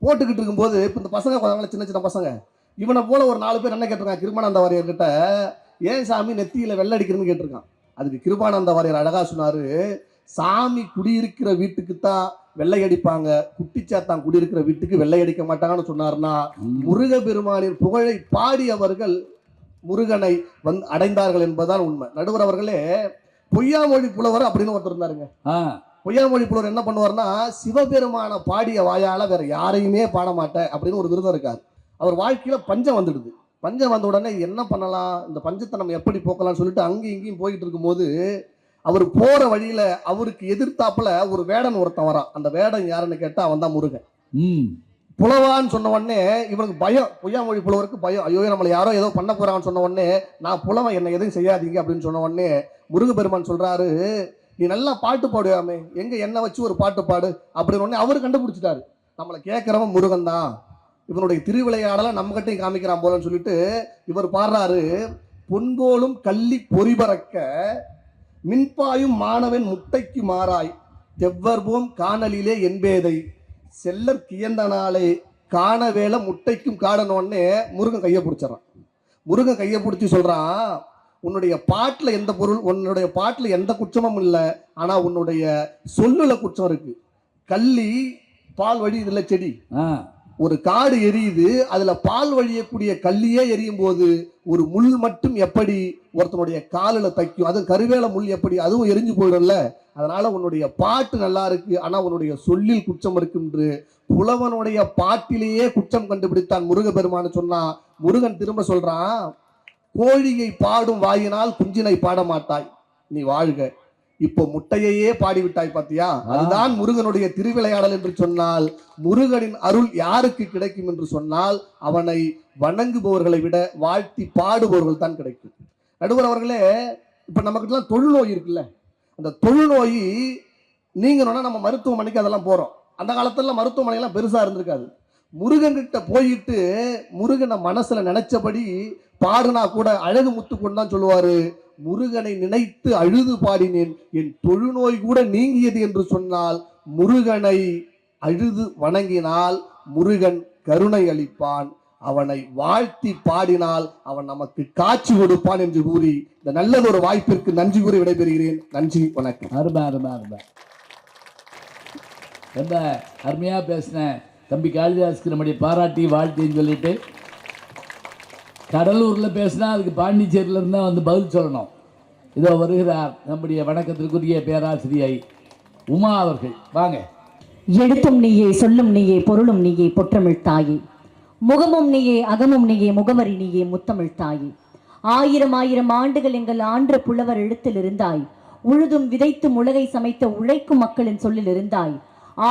போட்டுக்கிட்டு இருக்கும்போது இப்ப இந்த பசங்க சின்ன சின்ன பசங்க இவனை போல ஒரு 4 பேர் என்ன கேட்டிருக்கான் கிருபானந்த வாரியார் கிட்ட, ஏன் சாமி நெத்தியில வெள்ளை அடிக்கிறதுன்னு கேட்டிருக்கான். அதுக்கு கிருபானந்த வாரியார் அழகா சொன்னாரு, சாமி குடியிருக்கிற வீட்டுக்கு தான் வெள்ளை அடிப்பாங்க, குட்டிச்சாத்தான் குடியிருக்கிற வீட்டுக்கு வெள்ளை அடிக்க மாட்டாங்கன்னு சொன்னார்னா, முருக பெருமானின் புகழை பாடியவர்கள் முருகனை அடைந்தார்கள் என்பதுதான் உண்மை. நடுவர் அவர்களே, பொய்யாமொழி புலவர் அப்படின்னு ஒருத்தர் இருந்தாருங்க. பொய்யாமொழி புலவர் என்ன பண்ணுவார்னா, சிவபெருமான பாடிய வாயால வேற யாரையுமே பாட மாட்டேன் அப்படின்னு ஒரு விருதம் இருக்காரு. அவர் வாழ்க்கையில பஞ்சம் வந்துடுது. பஞ்சம் வந்த உடனே என்ன பண்ணலாம், இந்த பஞ்சத்தை நம்ம எப்படி போக்கலாம்னு சொல்லிட்டு அங்கேயும் இங்கேயும் போயிட்டு இருக்கும்போது அவர் போற வழியில அவருக்கு எதிர்த்தாப்புல ஒரு வேடன் ஒருத்தன் வரான். அந்த வேடன் யாருன்னு கேட்டா அவன் தான் முருகன். புலவான்னு சொன்ன உடனே இவனுக்கு பயம், பொய்யாமொழி புலவருக்கு பயம். ஐயோ நம்மளை யாரோ ஏதோ பண்ண போறான்னு சொன்ன உடனே, நான் புலவன், என்ன எதுவும் செய்யாதீங்க அப்படின்னு சொன்ன உடனே முருகப்பெருமான் சொல்றாரு, நீ நல்லா பாட்டு பாடுவாமே, எங்க என்ன வச்சு ஒரு பாட்டு பாடு அப்படின்னு உடனே அவரு கண்டுபிடிச்சிட்டாரு, நம்மளை கேட்கிறவன் முருகன் தான், இவனுடைய திருவிளையாடலை நம்ம கிட்டையும் காமிக்கிறான் போலன்னு சொல்லிட்டு இவர் பாடுறாரு. பொன்போலும் கள்ளி பொறிபறக்க மின்பாயும் மாணவன் முட்டைக்கு மாறாய் தெவ்வர்போம் காணலிலே என்பேதை செல்லர் கியந்த நாளே காண வேலை முட்டைக்கும் காடனோடனே முருகன் கையை பிடிச்சிடறான். முருகன் கையை பிடிச்சி சொல்றான், உன்னுடைய பாட்டில் எந்த பொருள், உன்னுடைய பாட்டில் எந்த குற்றமும் இல்லை, ஆனா உன்னுடைய சொல்லுல குற்றம் இருக்கு. கள்ளி பால் வழியுதுல செடி, ஒரு காடு எரியுது, அதுல பால் வழியக்கூடிய கல்லியே எரியும் போது ஒரு முள் மட்டும் எப்படி ஒருத்தனுடைய காலில் தைக்கும், அது கருவேல முள் எப்படி அதுவும் எரிஞ்சு போயிடும்ல. அதனால உன்னுடைய பாட்டு நல்லா இருக்கு, ஆனா உன்னுடைய சொல்லில் குற்றம் இருக்குன்று புலவனுடைய பாட்டிலேயே குற்றம் கண்டுபிடித்தான் முருகப்பெருமான்னு சொன்னா, முருகன் திரும்ப சொல்றான், கோழியை பாடும் வாயினால் குஞ்சினை பாட மாட்டாய், நீ வாழ்க, இப்போ முட்டையையே பாடிவிட்டாய் பாத்தியா, அதுதான் முருகனுடைய திருவிளையாடல் என்று சொன்னால், முருகனின் அருள் யாருக்கு கிடைக்கும் என்று சொன்னால் அவனை வணங்குபவர்களை விட வாழ்த்தி பாடுபவர்கள் தான் கிடைக்கும். நடுவர் அவர்களே, இப்ப நமக்கு தொழுநோய் இருக்குல்ல, அந்த தொழுநோய் நீங்கணும்னா நம்ம மருத்துவமனைக்கு அதெல்லாம் போறோம். அந்த காலத்துல மருத்துவமனை எல்லாம் பெருசா இருந்திருக்காது. முருகன் கிட்ட போயிட்டு முருகனை மனசுல நினைச்சபடி பாடுனா கூட அழகு முத்து கொண்டு தான் சொல்லுவாரு, முருகனை நினைத்து அழுது பாடினேன், என் தொழுநோய் கூட நீங்கியது என்று சொன்னால், முருகனை அழுது வணங்கினால் முருகன் கருணை அளிப்பான், அவனை வாழ்த்தி பாடினால் அவன் நமக்கு காட்சி கொடுப்பான் என்று கூறி இந்த நல்லதொரு வாய்ப்பிற்கு நன்றி கூறி விடைபெறுகிறேன். நன்றி, வணக்கம். அருமை அருமை அருமை, ரொம்ப அருமையா பேசினேன் தம்பி காளிதாஸ்க்கு நம்முடைய பாராட்டி வாழ்த்தின்னு சொல்லிட்டு, கடலூரில் பேசினா அதுக்கு பாண்டிச்சேரியில் இருந்தால் வந்து பதில் சொல்லணும். இதோ வருகிறார் நம்முடைய வணக்கத்திற்குரிய பேராசிரியை உமா அவர்கள், வாங்க. எழுத்தும் நீயே, சொல்லும் நீயே, பொருளும் நீயே, பொற்றமிழ் தாயே, முகமும் நீயே, அகமும் நீயே, முகமறி நீயே, முத்தமிழ் தாயே, ஆயிரம் ஆயிரம் ஆண்டுகள் எங்கள் ஆன்ற புலவர் எழுத்தில் இருந்தாய், உழுதும் விதைத்தும் உலகை சமைத்த உழைக்கும் மக்களின் சொல்லில் இருந்தாய்,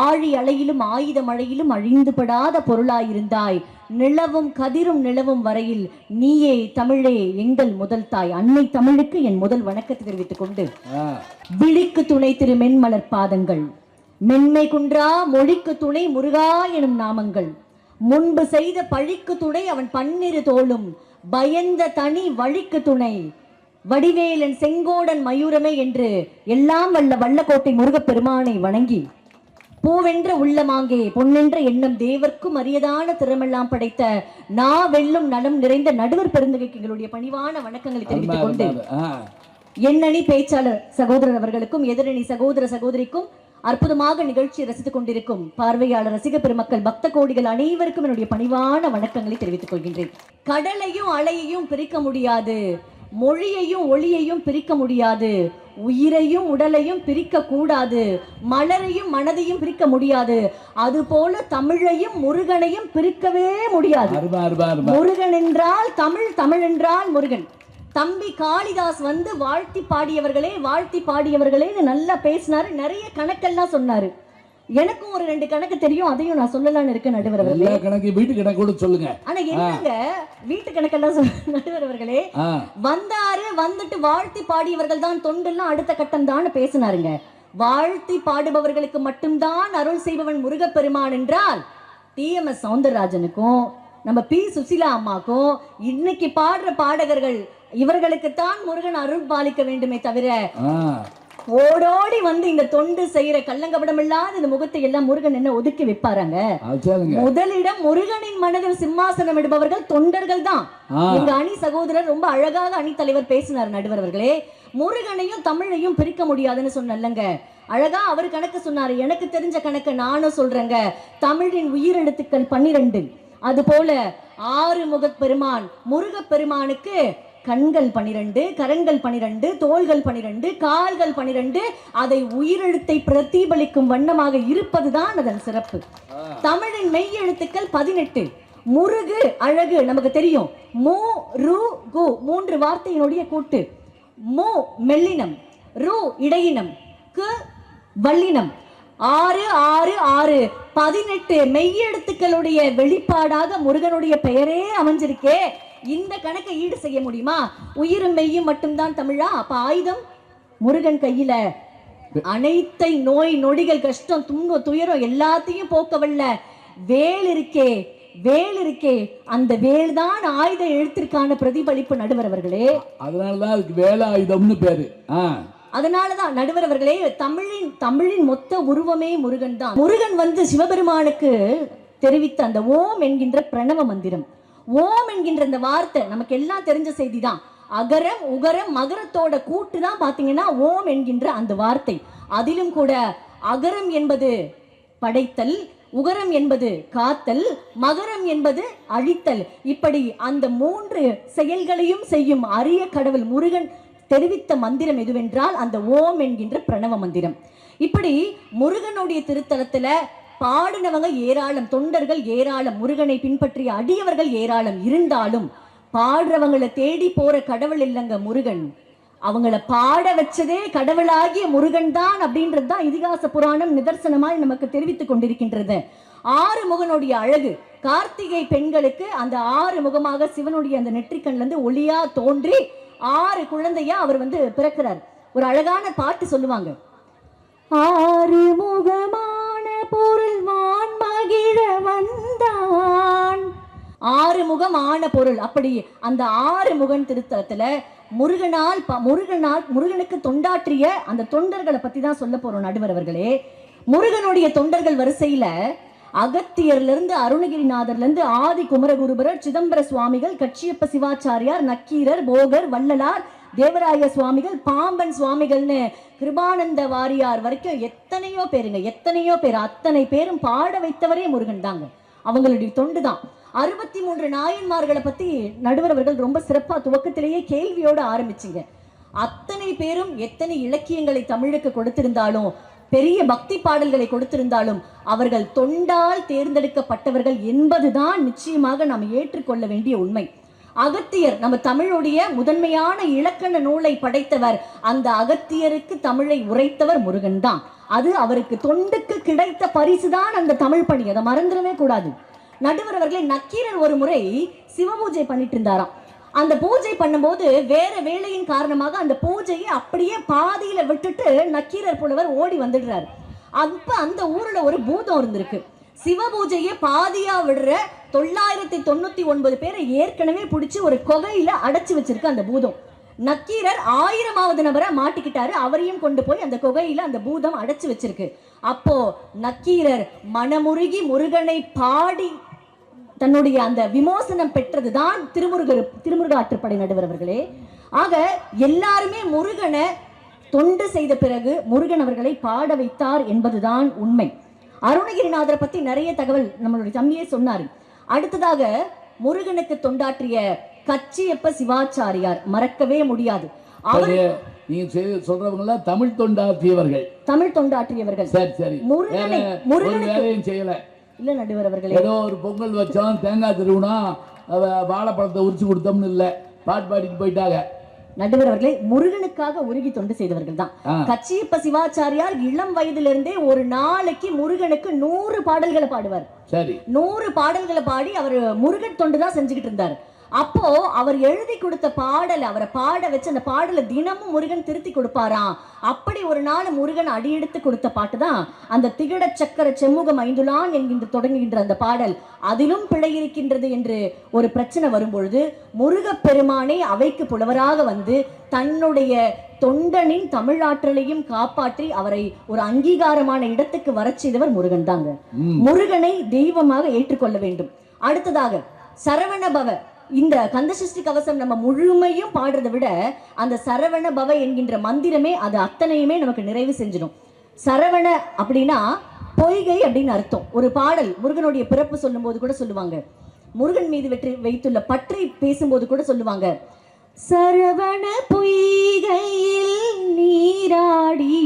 ஆழி அலையிலும் ஆயுத மழையிலும் அழிந்துபடாத பொருளாயிருந்தாய், நிலவும் கதிரும் நிலவும் வரையில் நீயே தமிழே எங்கள் முதல் தாய். அன்னை தமிழுக்கு என் முதல் வணக்கத்தை தெரிவித்துக் கொண்டு, விழிக்கு துணை திரு மென்மலர் பாதங்கள், மென்மை குன்றா மொழிக்கு துணை முருகா எனும் நாமங்கள், முன்பு செய்த பழிக்கு துணை அவன் பன்னிரு தோளும், பயந்த தனி வழிக்கு துணை வடிவேலன் செங்கோடன் மயூரமே என்று எல்லாம் வல்ல வல்லக்கோட்டை முருகப்பெருமானை வணங்கி, பூவென்ற உள்ளமாங்கே பொன்னென்ற எண்ணம் தேவர்க்கும் அரியதான திறமெல்லாம் படைத்த நா வெல்லும் நலம் நிறைந்த நடுவர் பெருந்தகைக்கு எங்களுடைய பணிவான வணக்கங்களை தெரிவித்துக் கொண்டு, எண்ணணி பேச்சாளர் சகோதரர் அவர்களுக்கும் எதிரணி சகோதர சகோதரிக்கும் அற்புதமாக நிகழ்ச்சியை ரசித்துக் கொண்டிருக்கும் பார்வையாளர் ரசிக பெருமக்கள் பக்த கோடிகள் அனைவருக்கும் என்னுடைய பணிவான வணக்கங்களை தெரிவித்துக் கொள்கின்றேன். கடலையும் அலையையும் பிரிக்க முடியாது, மொழியையும் ஒளியையும் பிரிக்க முடியாது, உயிரையும் உடலையும் பிரிக்க கூடாது, மலரையும் மனதையும் பிரிக்க முடியாது, அதுபோல தமிழையும் முருகனையும் பிரிக்கவே முடியாது. முருகன் என்றால் தமிழ், தமிழ் என்றால் முருகன். தம்பி காளிதாஸ் வந்து வாழ்த்தி பாடியவர்களே வாழ்த்தி பாடியவர்களேன்னு நல்லா பேசினாரு, நிறைய கணக்கெல்லாம் சொன்னாரு. எனக்கும் ஒரு 2 கணக்கு தெரியும், அதையும் நான் சொல்லலாம்னு இருக்கேன் நடுவர் அவர்களே. கணக்கு வீட்டு கணக்கு கூட சொல்லுங்க. ஆனா என்னங்க வீட்டு கணக்கெல்லாம் நடுவர் அவர்களே, வந்தாரு, வந்துட்டு வாழ்த்தி பாடியவர்கள் தான் தொண்டெல்லாம் அடுத்த கட்டம் தான் பேசினாருங்க. வாழ்த்தி பாடுபவர்களுக்கு மட்டும்தான் அருள் செய்பவன் முருகப்பெருமான் என்றால் TMS சௌந்தரராஜனுக்கும் நம்ம P சுசிலா அம்மாக்கும் இன்னைக்கு பாடுற பாடகர்கள் இவர்களுக்குத்தான் முருகன் அருள் பாலிக்க வேண்டுமே தவிர ஓடோடி வந்து இந்த தொண்டு செய்யற கள்ளங்கபடம் இல்லாத இந்த முகத்தை எல்லாம் முருகன் என்ன ஒதுக்கி வைப்பாராங்க? முதலிடம் முருகனின் மனதில் சிம்மாசனம் இடுபவர்கள் தொண்டர்கள் தான். எங்க அணி சகோதரர் ரொம்ப அழகாக அணி தலைவர் பேசினார் நடுவர் அவர்களே. முருகனையும் தமிழையும் பிரிக்க முடியாதுன்னு சொன்னல்லங்க, அழகா அவர் கணக்கு சொன்னாரு. எனக்கு தெரிஞ்ச கணக்கு நானும் சொல்றேங்க. தமிழின் உயிரெழுத்துக்கள் 12, அது போல 6 முகப்பெருமான் முருகப்பெருமானுக்கு கண்கள் 12, கரங்கள் 12, தோள்கள் 12, கால்கள் 12, அதை உயிரெழுத்தை பிரதிபலிக்கும் வண்ணமாக இருப்பதுதான் அதன் சிறப்பு. தமிழின் மெய் எழுத்துக்கள் 18. முருகு அழகு நமக்கு தெரியும். மு ரு கு 3 வார்த்தையினுடைய கூட்டு. மு மெல்லினம், ரு இடையினம், கு வல்லினம். 6 6 6 18 மெய்யெழுத்துக்களுடைய வெளிப்பாடாக முருகனுடைய பெயரே அமைஞ்சிருக்கே. இந்த கணக்கை ஈடு செய்ய முடியுமா? உயிரும் மெய்யும் மட்டும்தான் தமிழா? அப்ப ஆயுதம் முருகன் கையில. அனைத்தை நோய் நொடிகள் கஷ்டம் துன்பம் துயரம் எல்லாத்தையும் போக்கவல்ல வேல் இருக்கே, வேல் இருக்கே, அந்த வேல் தான் ஆயுத எழுத்திற்கான பிரதிபலிப்பு நடுவர் அவர்களே. அதனாலதான் அதுக்கு வேலை ஆயுதம்னு பேரு. அதனாலதான் நடுவர் அவர்களே தமிழின் மொத்த உருவமே முருகன் தான். முருகன் வந்து சிவபெருமானுக்கு தெரிவித்த அந்த ஓம் என்கின்ற பிரணவ மந்திரம், ஓம் என்கின்ற அந்த வார்த்தை நமக்கு எல்லாம் தெரிஞ்ச செய்தி தான். அகரம் உகரம் மகரத்தோட கூட்டு தான் பாத்தீங்கன்னா ஓம் என்கின்ற அந்த வார்த்தை. அதிலும் கூட அகரம் என்பது படைத்தல், உகரம் என்பது காத்தல், மகரம் என்பது அழித்தல். இப்படி அந்த 3 செயல்களையும் செய்யும் அரிய கடவுள் முருகன் தெரிவித்த மந்திரம் எதுவென்றால் அந்த ஓம் என்கின்ற பிரணவ மந்திரம். இப்படி முருகனுடைய திருத்தலத்துல பாடினவங்க ஏராளம், தொண்டர்கள் ஏராளம், முருகனை பின்பற்றிய அடியவர்கள் ஏராளம். இருந்தாலும் பாடுறவங்களை தேடி போற கடவுள் இல்லைங்க முருகன். அவங்கள பாட வச்சதே கடவுளாகிய முருகன் தான் அப்படின்றது தான் இதிகாச புராணம் நிதர்சனமாய் நமக்கு தெரிவித்துக் கொண்டிருக்கின்றது. 6 முகனுடைய அழகு. கார்த்திகை பெண்களுக்கு அந்த 6 முகமாக சிவனுடைய அந்த நெற்றிக்கண்ல இருந்து ஒளியா தோன்றி 6 குழந்தையா அவர் வந்து பிறக்கிறார். ஒரு அழகான பாட்டு சொல்லுவாங்க. 6 முகமான பொருள் வான் மகிழ வந்தான். 6 முகம் ஆன பொருள். அப்படி அந்த 6 முகன் திருத்தலத்துல முருகனுக்கு தொண்டாற்றிய அந்த தொண்டர்களை பத்தி தான் சொல்ல போறோம் நடுவர் அவர்களே. முருகனுடைய தொண்டர்கள் வரிசையில அகத்தியர்ல இருந்து அருணகிரிநாதர்ல இருந்து ஆதி குமரகுருபரர், சிதம்பர சுவாமிகள், கச்சியப்ப சிவாச்சாரியார், நக்கீரர், போகர், வள்ளலார், தேவராய சுவாமிகள், பாம்பன் சுவாமிகள்னு கிருபானந்த வாரியார் வரைக்கும் எத்தனையோ பேர், அத்தனை பேரும் பாட வைத்தவரே முருகன் தாங்க. அவங்களுடைய தொண்டு தான். 63 நாயன்மார்களை பத்தி நடுவர் அவர்கள் ரொம்ப சிறப்பா துவக்கத்திலேயே கேள்வியோடு ஆரம்பிச்சிங்க. அத்தனை பேரும் எத்தனை இலக்கியங்களை தமிழுக்கு கொடுத்திருந்தாலும், பெரிய பக்தி பாடல்களை கொடுத்திருந்தாலும், அவர்கள் தொண்டால் தேர்ந்தெடுக்கப்பட்டவர்கள் என்பதுதான் நிச்சயமாக நாம் ஏற்றுக்கொள்ள வேண்டிய உண்மை. அகத்தியர் நம்ம தமிழுடைய முதன்மையான இலக்கண நூலை படைத்தவர். அந்த அகத்தியருக்கு தமிழை உரைத்தவர் முருகன் தான். அது அவருக்கு தொண்டுக்கு கிடைத்த பரிசுதான் அந்த தமிழ் பணி. அதை மறந்துடவே கூடாது. நடுவர் அவர்களை நக்கீரர் ஒரு முறை சிவ பூஜை பண்ணிட்டு இருந்தாராம். அந்த பூஜை பண்ணும்போது வேற வேலையின் காரணமாக அந்த பூஜையை அப்படியே பாதியில விட்டுட்டு நக்கீரர் புலவர் ஓடி வந்துடுறாரு. அப்ப அந்த ஊர்ல ஒரு பூதம் இருந்திருக்கு. சிவ பூஜையை பாதியா விடுற 999 பேரை ஏற்கனவே பிடிச்சி ஒரு கொகையில அடைச்சு வச்சிருக்கு அந்த பூதம். நக்கீரர் 1000வது நபரை மாட்டிக்கிட்டாரு. அவரையும் கொண்டு போய் அந்த கொகையில அந்த பூதம் அடைச்சு வச்சிருக்கு. அப்போ நக்கீரர் மனமுருகி முருகனை பாடி தன்னுடைய அந்த விமோசனம் பெற்றதுதான் திருமுருகாற்றுப்படை நடுவர் அவர்களே. ஆக எல்லாருமே முருகனை தொண்டு செய்த பிறகு முருகன் அவர்களை பாட வைத்தார் என்பதுதான் உண்மை. அருணகிரிநாதரை பத்தி நிறைய தகவல் நம்மளுடைய தம்பியே சொன்னாரு. அடுத்ததாக முருகனுக்கு தொண்டாற்றிய கச்சியப்ப சிவாச்சாரியார், மறக்கவே முடியாது. அவர் நீங்க சொல்றவங்க எல்லாம் தமிழ் தொண்டாற்றியவர்கள். தமிழ் தொண்டாற்றியவர்கள். சரி சரி. முருகனுக்கு வேலையும் செய்யல இல்ல நடுவர் அவர்களே. ஏதோ ஒரு பொங்கல் வச்சோம், தேங்காய் திருவினா, வாழைப்பழத்தை உரிச்சு கொடுத்தோம்னு இல்ல, பாட்டு பாடிட்டு போயிட்டாங்க. நடுவர் அவர்களே, முருகனுக்காக உருகி தொண்டு செய்தவர்கள் தான். கச்சியப்ப சிவாச்சாரியார் இளம் வயதிலிருந்தே ஒரு நாளைக்கு முருகனுக்கு 100 பாடல்களை பாடுவார். சரி. 100 பாடல்களை பாடி அவர் முருகன் தொண்டு தான் செஞ்சுக்கிட்டு இருந்தார். அப்போ அவர் எழுதி கொடுத்த பாடல், அவரை பாட வச்சு அந்த பாடலை தினமும் முருகன் திருத்தி கொடுப்பாராம். அப்படி ஒரு நாள் முருகன் அடியெடுத்து கொடுத்த பாட்டு தான் அந்த திகட சக்கர செம்முகம் ஐந்துலான் என்கின்ற தொடங்குகின்ற அந்த பாடல். அதிலும் பிழை இருக்கின்றது என்று ஒரு பிரச்சனை வரும்பொழுது முருகப்பெருமானே அவைக்கு புலவராக வந்து தன்னுடைய தொண்டனின் தமிழாற்றலையும் காப்பாற்றி அவரை ஒரு அங்கீகாரமான இடத்துக்கு வர செய்தவர் முருகன் தாங்க. முருகனை தெய்வமாக ஏற்றுக்கொள்ள வேண்டும். அடுத்ததாக சரவணபவ, இந்த கந்தசஷ்டி கவசம் நம்ம முழுமையும் பாடுறதை விட அந்த சரவண பவ என்கின்ற மந்திரமே அது அத்தனையுமே நமக்கு நிறைவு செஞ்சிடும். சரவண அப்படின்னா பொய்கை அப்படின்னு அர்த்தம். ஒரு பாடல் முருகனுடைய பிறப்பு சொல்லும் போது கூட சொல்லுவாங்க, முருகன் மீது வைத்துள்ள பற்றி பேசும்போது கூட சொல்லுவாங்க, சரவண பொய்கையில் நீராடி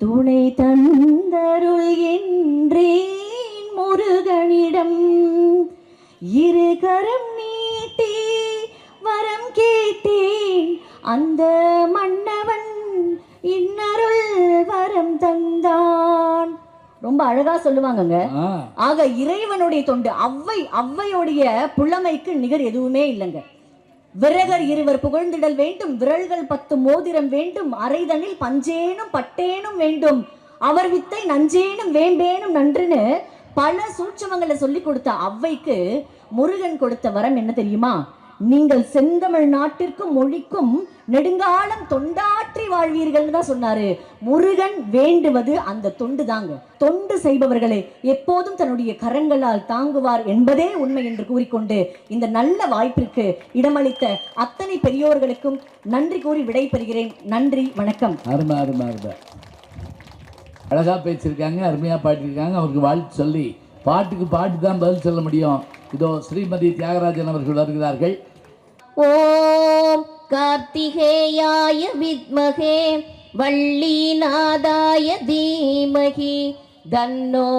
துணை தந்தருள் என்றேன் முருகனிடம், இருகரம் நீட்டி வரம் கேட்டேன் அந்த மன்னவன் இன்னருள் வரம் தந்தான். ரொம்ப அழகா சொல்லுவாங்கங்க. ஆக இறைவனுடைய தொண்டு, அவ்வையுடைய புலமைக்கு நிகர் எதுவுமே இல்லைங்க. விரகர் இருவர் புகழ்ந்திடல் வேண்டும், விரல்கள் 10 மோதிரம் வேண்டும், அரைதனில் பஞ்சேனும் பட்டேனும் வேண்டும், அவர் வித்தை நஞ்சேனும் வேம்பேனும் நன்றுன்னு பல சூட்சமங்களை சொல்லி கொடுத்த அவ்வைக்கு முருகன் கொடுத்த வரம் என்ன தெரியுமா? நீங்கள் செந்தமிழ் நாட்டிற்கும் மொழிக்கும் நெடுங்காலம் தொண்டாற்றி வாழ்வீர்கள் தான் சொன்னாரு. முருகன் வேண்டுவது அந்த தொண்டு தாங்க. தொண்டு செய்பவர்களை எப்போதும் தன்னுடைய கரங்களால் தாங்குவார் என்பதே உண்மை என்று கூறிக்கொண்டு இந்த நல்ல வாய்ப்பிற்கு இடமளித்த அத்தனை பெரியோர்களுக்கும் நன்றி கூறி விடை பெறுகிறேன். நன்றி, வணக்கம். அருமை அருமை அருமை. அழகா பேசியிருக்காங்க, அருமையா பாடியிருக்காங்க. அவருக்கு வாழ்த்து சொல்லி பாட்டுக்கு பாட்டு தான் பதில் சொல்ல முடியும். இதோ ஸ்ரீமதி தியாகராஜன் அவர்கள் வருகிறார்கள். ஓம் கார்த்திகேயாய வித்மகே வள்ளிநாதாய தீமகி தன்னோ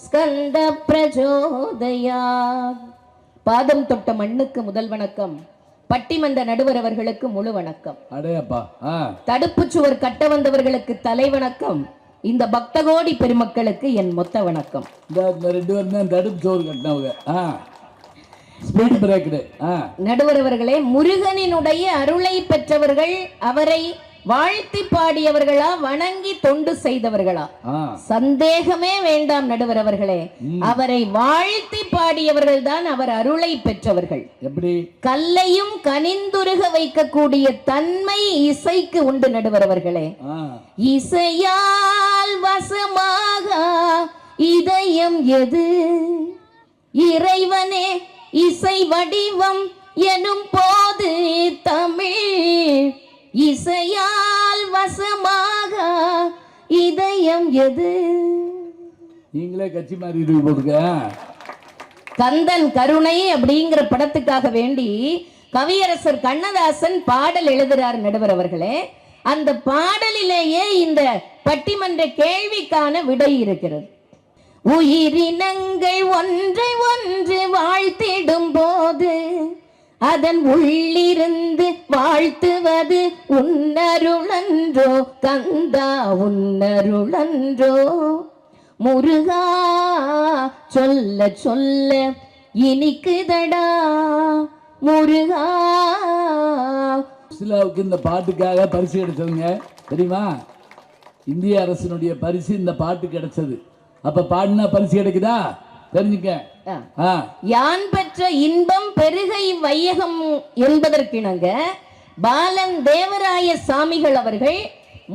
ஸ்கந்த பிரச்சோதயாத். பாதம் தொட்ட மண்ணுக்கு முதல் வணக்கம். பட்டிமன்ற நடுவர் அவர்களுக்கு முழு வணக்கம். அடேப்பா. தடுப்பு சுவர் கட்ட வந்தவர்களுக்கு தலை வணக்கம். இந்த பக்தகோடி பெருமக்களுக்கு என் மொத்த வணக்கம். இந்த 2 பேரும் தான் தடுப்பு சுவர் கட்டினவங்க. Speed breaker. நடுவர் அவர்களே, முருகனினுடைய அருளை பெற்றவர்கள், அவரை வாழ்த்தி பாடியவர்களா, வணங்கி தொண்டு செய்தவர்களா? சந்தேகமே வேண்டாம் நடுவர் அவர்களே, அவரை வாழ்த்தி பாடியவர்கள் தான் அவர் அருளை பெற்றவர்கள். எப்படி? கல்லையும் கனிந்துருக வைக்கக்கூடிய தன்மை இசைக்கு உண்டு நடுவர் அவர்களே. இசையால் வசமாக இதயம் எது? இறைவனே இசை வடிவம் எனும் போது தமிழ் இசையால் வசமாக இதயம் எது? நீங்களே கட்சி மாதிரி போட்டுக்க. கந்தன் கருணை அப்படிங்கிற படத்துக்காக வேண்டி கவியரசர் கண்ணதாசன் பாடல் எழுதுறார் நடுவர் அவர்களே. அந்த பாடலிலேயே இந்த பட்டிமன்ற கேள்விக்கான விடை இருக்கிறது. உயிரினங்கள் ஒன்றை ஒன்று வாழ்த்திடும் போது அதன் உள்ளிருந்து வாழ்த்துவது உன்னருளன்றோ கந்தா, உன்னருளன்றோ முருகா, சொல்ல சொல்ல இனிக்குதடா முருகா. சிலாவுக்கு இந்த பாட்டுக்காக பரிசு கிடைச்சதுங்க தெரியுமா? இந்திய அரசினுடைய பரிசு இந்த பாட்டு கிடைச்சது. அப்ப பாடினா பரிசு கிடைக்குதா தெரிஞ்சுக்க. யான் பெற்ற இன்பம் பெருகை வையகம் என்பதற்கிணங்க பாலன் தேவராய சாமிகள் அவர்கள்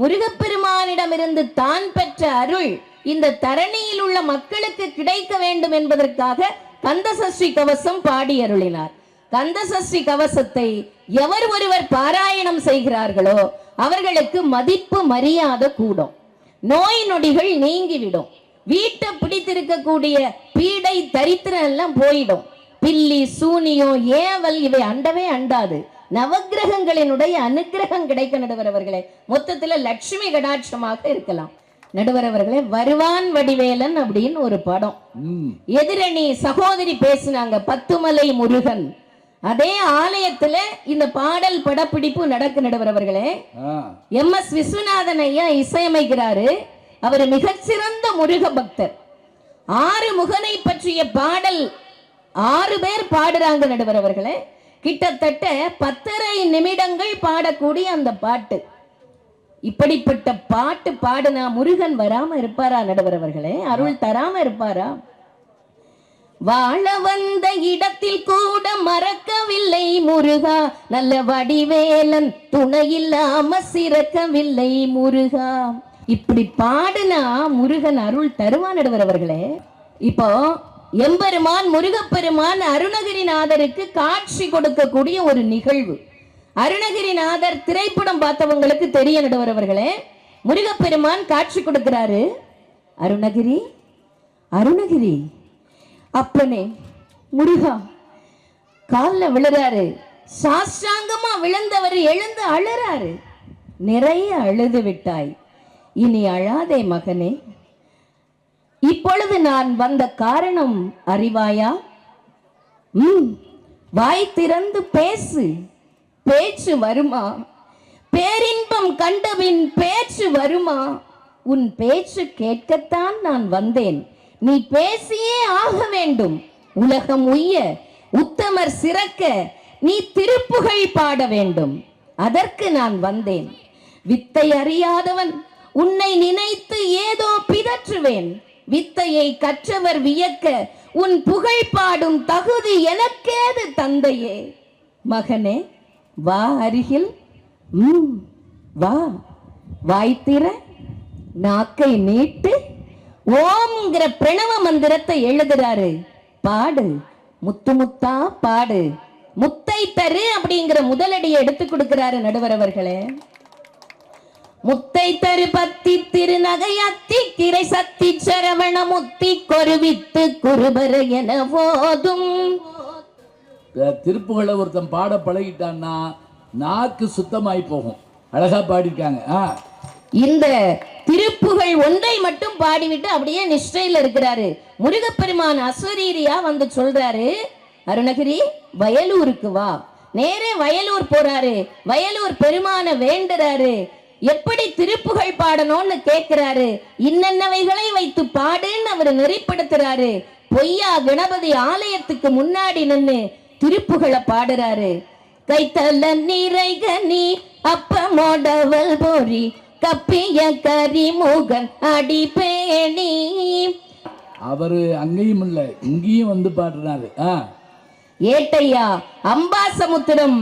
முருகப்பெருமானிடமிருந்து தான் பெற்ற அருள் இந்த தரணியில் உள்ள மக்களுக்கு கிடைக்க வேண்டும் என்பதற்காக கந்தசஷ்டி கவசம் பாடி அருளினார். கந்தசஷ்டி கவசத்தை எவர் ஒருவர் பாராயணம் செய்கிறார்களோ அவர்களுக்கு மதிப்பு மரியாதை கூடும், நோய் நொடிகள் நீங்கிவிடும், வீட்டை பிடித்திருக்கக்கூடிய பீடை தரித்திரம் எல்லாம் போயிடும், பில்லி சூனியம் ஏவல் இவை அண்டவே அண்டாது. நவக்கிரகங்களினுடைய அனுக்கிரகம் கிடைக்க நடுவர் அவர்களே. மொத்தத்துல லட்சுமி கடாட்சமாக இருக்கலாம். நடுவர் அவர்களே, வருவான் வடிவேலன் அப்படின்னு ஒரு படம், எதிரணி சகோதரி பேசினாங்க, பத்துமலை முருகன். அதே ஆலயத்துல இந்த பாடல் படப்பிடிப்பு நடக்கு நடுவர் அவர்களே. MS விஸ்வநாதன் ஐயா இசையமைக்கிறாரு. அவர் மிகச்சிறந்த முருக பக்தர். 6 முகனை பற்றிய பாடல் 6 பேர் பாடுறாங்க நடுவர் அவர்களே. கிட்டத்தட்ட 10.5 நிமிடங்கள் பாடக்கூடிய அந்த பாட்டு. இப்படிப்பட்ட பாட்டு பாடுனா முருகன் வராம இருப்பாரா நடுவர் அவர்களே? அருள் தராம இருப்பாரா? வாழ வந்த இடத்தில் கூட மறக்கவில்லை முருகா, நல்ல வடிவேலன் துணை இல்லாம சிறக்கவில்லை முருகா. இப்படி பாடுனா முருகன் அருள் தருவான் நடுவர் அவர்களே. இப்போ எம்பெருமான் முருகப்பெருமான் அருணகிரிநாதருக்கு காட்சி கொடுக்கக்கூடிய ஒரு நிகழ்வு. அருணகிரிநாதர் திரைப்படம் பார்த்தவங்களுக்கு தெரிய நடுவர் அவர்களே. முருகப்பெருமான் காட்சி கொடுக்கிறாரு. அருணகிரி அருணகிரி அப்பனே முருகா கால்ல விழுறாரு. சாஷ்டாங்கமா விழுந்தவர் எழுந்து அழறாரு. நிறைய அழுது விட்டாய், இனி அழாதே மகனே. இப்பொழுது நான் வந்த காரணம் அறிவாயா? வாய் திறந்து பேசு, பேச்சு வருமா? பேரின்பம் கண்டபின் பேச்சு வருமா? உன் பேச்சு கேட்கத்தான் நான் வந்தேன். நீ பேசியே ஆக வேண்டும். உலகம் உய்ய, உத்தமர் சிறக்க, நீ திருப்புகழ் பாட வேண்டும். அதற்கு நான் வந்தேன். வித்தை அறியாதவன் உன்னை நினைத்து ஏதோ பிதற்றுவேன். வித்தையை கற்றவர் வியக்க உன் புகழ் பாடும் தகுதி எனக்கேது தந்தையே. மகனே வா அருகில். வா, வாய்த்திர, நாக்கை நீட்டு, ஓம்ங்கிற பிரணவ மந்திரத்தை எழுதுறாரு. பாடு, முத்து முத்தா பாடு. முத்தை தரு அப்படிங்கிற முதலடியை எடுத்து கொடுக்கிறாரு நடுவர் அவர்களே. முத்தை தரு பத்தி திருநகை அத்தி கிரை சத்தி சரவண முத்தி கொருவித்து குருபர என போதும். திருப்புகளை ஒருத்தன் பாட பழகிட்டான்னா நாக்கு சுத்தமாய் போகும். அழகா பாடிருக்காங்க. இந்த திருப்புகள் ஒன்றை மட்டும் பாடிவிட்டு அப்படியே நிஷ்டையில் இருக்கிறாரு. முருகப்பெருமான் அஸ்வரீரியா வந்து சொல்றாரு, அருணகிரி வயலூருக்கு வா. நேரே வயலூர் போறாரு. வயலூர் பெருமான வேண்டுறாரு. எப்படி திருப்புகள் பாடணும்னு கேட்கிறாரு. இன்னென்னவைகளை வைத்து பாடுன்னு அவர் நெறிப்படுத்துறாரு. பொய்யா கணபதி ஆலயத்துக்கு முன்னாடி நின்று திருப்புகளை பாடுறாரு. கைத்தல நீரைகனி அப்பமோடவல் போரி கப்பிய கரிமுகன் அடிப்பேணி. அவரு அங்கேயும் இல்ல இங்கேயும் வந்து பாடுறாரு. ஏட்டையா அம்பாசமுத்திரம்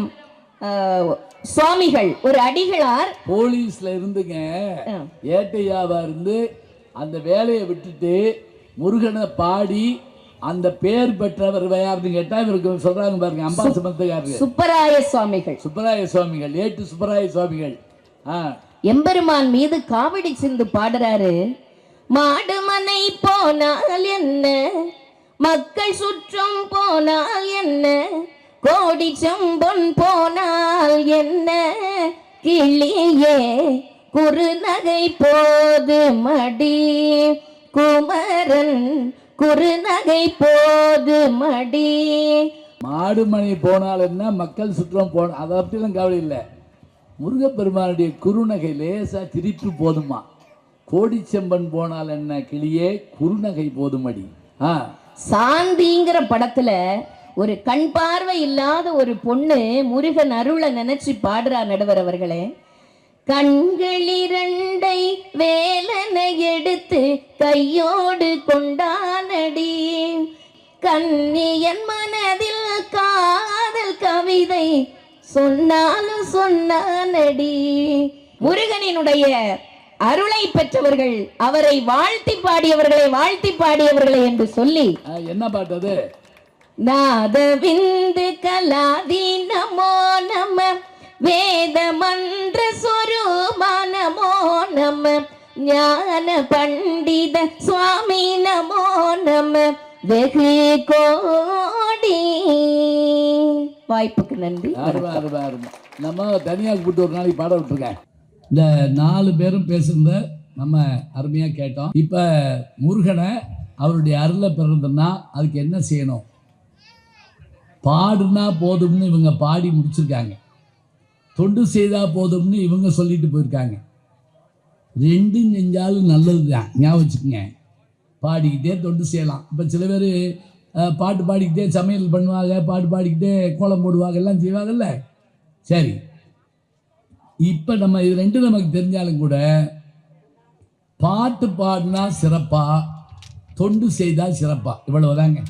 சுவாமிகள் ஒரு அடிகளார் போலீஸ்ல இருந்துங்க ஏட்டையாவா இருந்து அந்த வேலையை விட்டுட்டு முருகனை பாடி அந்த பேர் பெற்றவர் யாருன்னு கேட்டா இவருக்கு சொல்றாங்க பாருங்க, அம்பாசமுத்திரக்காரர் சுப்பராய சுவாமிகள். சுப்பராய சுவாமிகள், ஏட்டு சுப்பராய சுவாமிகள் எம்பெருமான் மீது காவடி சிந்து பாடுறாரு. மாடுமனை போனால் என்ன, மக்கள் சுற்றம் போனால் என்ன, கோடி செம்பொன் போனால் என்ன, கிளியே குறுநகை போது மடி, குமரன் குறுநகை போது மடி. மாடுமனை போனால் என்ன, மக்கள் சுற்றம் போன, அதை அப்படிலாம் கவலை இல்லை. முருகப்பெருமானுடைய குறுநகை லேசா திருப்பி போதுமா. கோடிச்செம்பன் போனால் என்ன, கிளியே குறுநகை போதுமடி. சாந்திங்கிற படத்துல ஒரு கண் பார்வை இல்லாத ஒரு பொண்ணு முருகன் அருளை நினைச்சு பாடுறா நடுவர் அவர்களே. கண்கள் இரண்டை வேலனை எடுத்து கையோடு கொண்டானடி, கண்ணியன் மனதில் காதல் கவிதை சொன்னாலும் சொன்னானடி. முருகனினுடைய அருளை பெற்றவர்கள், அவரை வாழ்த்தி பாடியவர்களை வாழ்த்தி பாடியவர்களை என்று சொல்லி என்ன பாட்டது? நாதவிந்து கலாதி நமோ நம, வேத மந்திர சொரூபா நமோ நம, ஞான பண்டித சுவாமி நமோ நம, வெகு கோடி. வாய்ப்புக்கு நன்றி. அருமை அருமை அருமை. நம்ம தனியாக கூப்பிட்டு ஒரு நாளைக்கு பாட விட்டுருக்கேன். இந்த 4 பேரும் பேசுகிறத நம்ம அருமையாக கேட்டோம். இப்போ முருகனை அவருடைய அருளை பெறதுன்னா அதுக்கு என்ன செய்யணும்? பாடுனா போதும்னு இவங்க பாடி முடிச்சிருக்காங்க, தொண்டு செய்தால் போதும்னு இவங்க சொல்லிட்டு போயிருக்காங்க. ரெண்டும் செஞ்சாலும் நல்லது தான், ஞாபகம் வச்சுக்கோங்க. பாடிக்கிட்டே தொண்டு செய்யலாம். இப்போ சில பேர் பாட்டு பாடிக்கிட்டே சமையல் பண்ணுவாங்க, பாட்டு பாடிக்கிட்டே கோலம் போடுவாங்க, எல்லாம் செய்வாங்கல்ல. சரி, இப்போ நம்ம இது ரெண்டும் நமக்கு தெரிஞ்சாலும் கூட பாட்டு பாடினா சிறப்பா, தொண்டு செய்தால் சிறப்பா, இவ்வளவுதாங்க.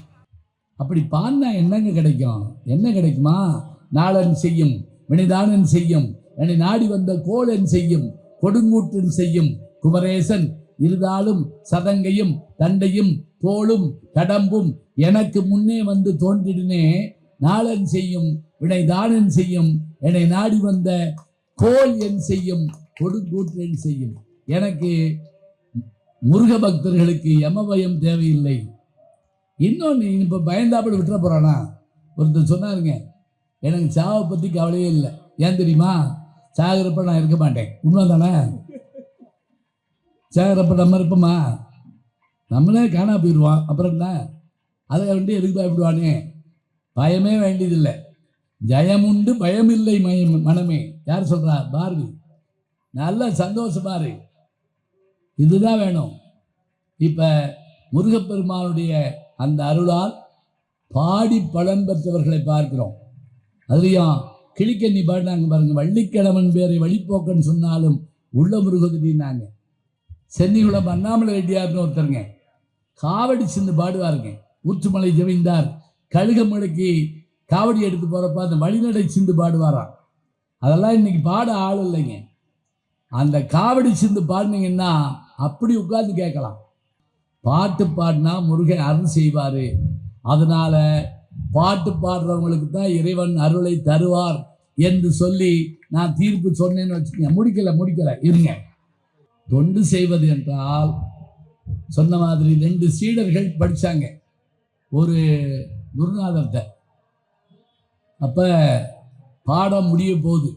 அப்படி பாடினா என்னங்க கிடைக்கும்? என்ன கிடைக்குமா? நாளன் செய்யும் வினைதானன் செய்யும், என்னை நாடி வந்த கோளன் செய்யும், கொடுங்கூற்றன் செய்யும் குமரேசன் இருந்தாலும் சதங்கையும் தண்டையும் தோளும் கடம்பும் எனக்கு முன்னே வந்து தோன்றினே. நாளன் செய்யும் வினைதானன் செய்யும், என்னை நாடி வந்த கோல் என் செய்யும், கொடுங்கூற்றன் செய்யும். எனக்கு முருக பக்தர்களுக்கு யமபயம் தேவையில்லை. இன்னொன்று, இப்போ பயந்தாப்படி விட்டுற போகிறானா? ஒருத்தர் சொன்னாருங்க, எனக்கு சாவை பற்றி கவலையே இல்லை. ஏன் தெரியுமா? சாகிறப்ப நான் இருக்க மாட்டேன். உண்மை தானே? சாகிறப்ப நம்ம இருப்போமா? நம்மளே காணா போயிடுவான். அப்புறம் என்ன? அதை வேண்டி எதுக்கு பயப்படுவானே? பயமே வேண்டியதில்லை. ஜயமுண்டு பயமில்லை மனமே. யார் சொல்கிறா? பாரதி. நல்ல சந்தோஷமா இரு, இதுதான் வேணும். இப்போ முருகப்பெருமானுடைய அந்த அருளால் பாடி பலன் பெற்றவர்களை பார்க்கிறோம். அதுலேயும் கிளிக்கண்ணி பாடினாங்க பாருங்க, வள்ளிக்கிழவன் பேரை வழிப்போக்கன்னு சொன்னாலும் உள்ள முருகதுனாங்க. சென்னிகுளம் அண்ணாமலை ரெட்டியார்னு ஒருத்தருங்க காவடி சிந்து பாடுவாருங்க. ஊற்றுமலை ஜெவிந்தார் கழுகமலைக்கு காவடி எடுத்து போகிறப்ப அந்த வழிநடை சிந்து பாடுவாராம். அதெல்லாம் இன்னைக்கு பாட ஆள் இல்லைங்க. அந்த காவடி சிந்து பாடினீங்கன்னா அப்படி உட்கார்ந்து கேட்கலாம். பாட்டு பாடினா முருகன் அருள் செய்வார். அதனால பாட்டு பாடுறவங்களுக்கு தான் இறைவன் அருளை தருவார் என்று சொல்லி நான் தீர்ப்பு சொன்னேன்னு வச்சுக்கோங்க. முடிக்கல இருங்க. தொண்டு செய்வது என்றால் சொன்ன மாதிரி 2 சீடர்கள் படித்தாங்க ஒரு குருநாதர்கிட்ட. அப்போ பாடம் முடிய போகுது,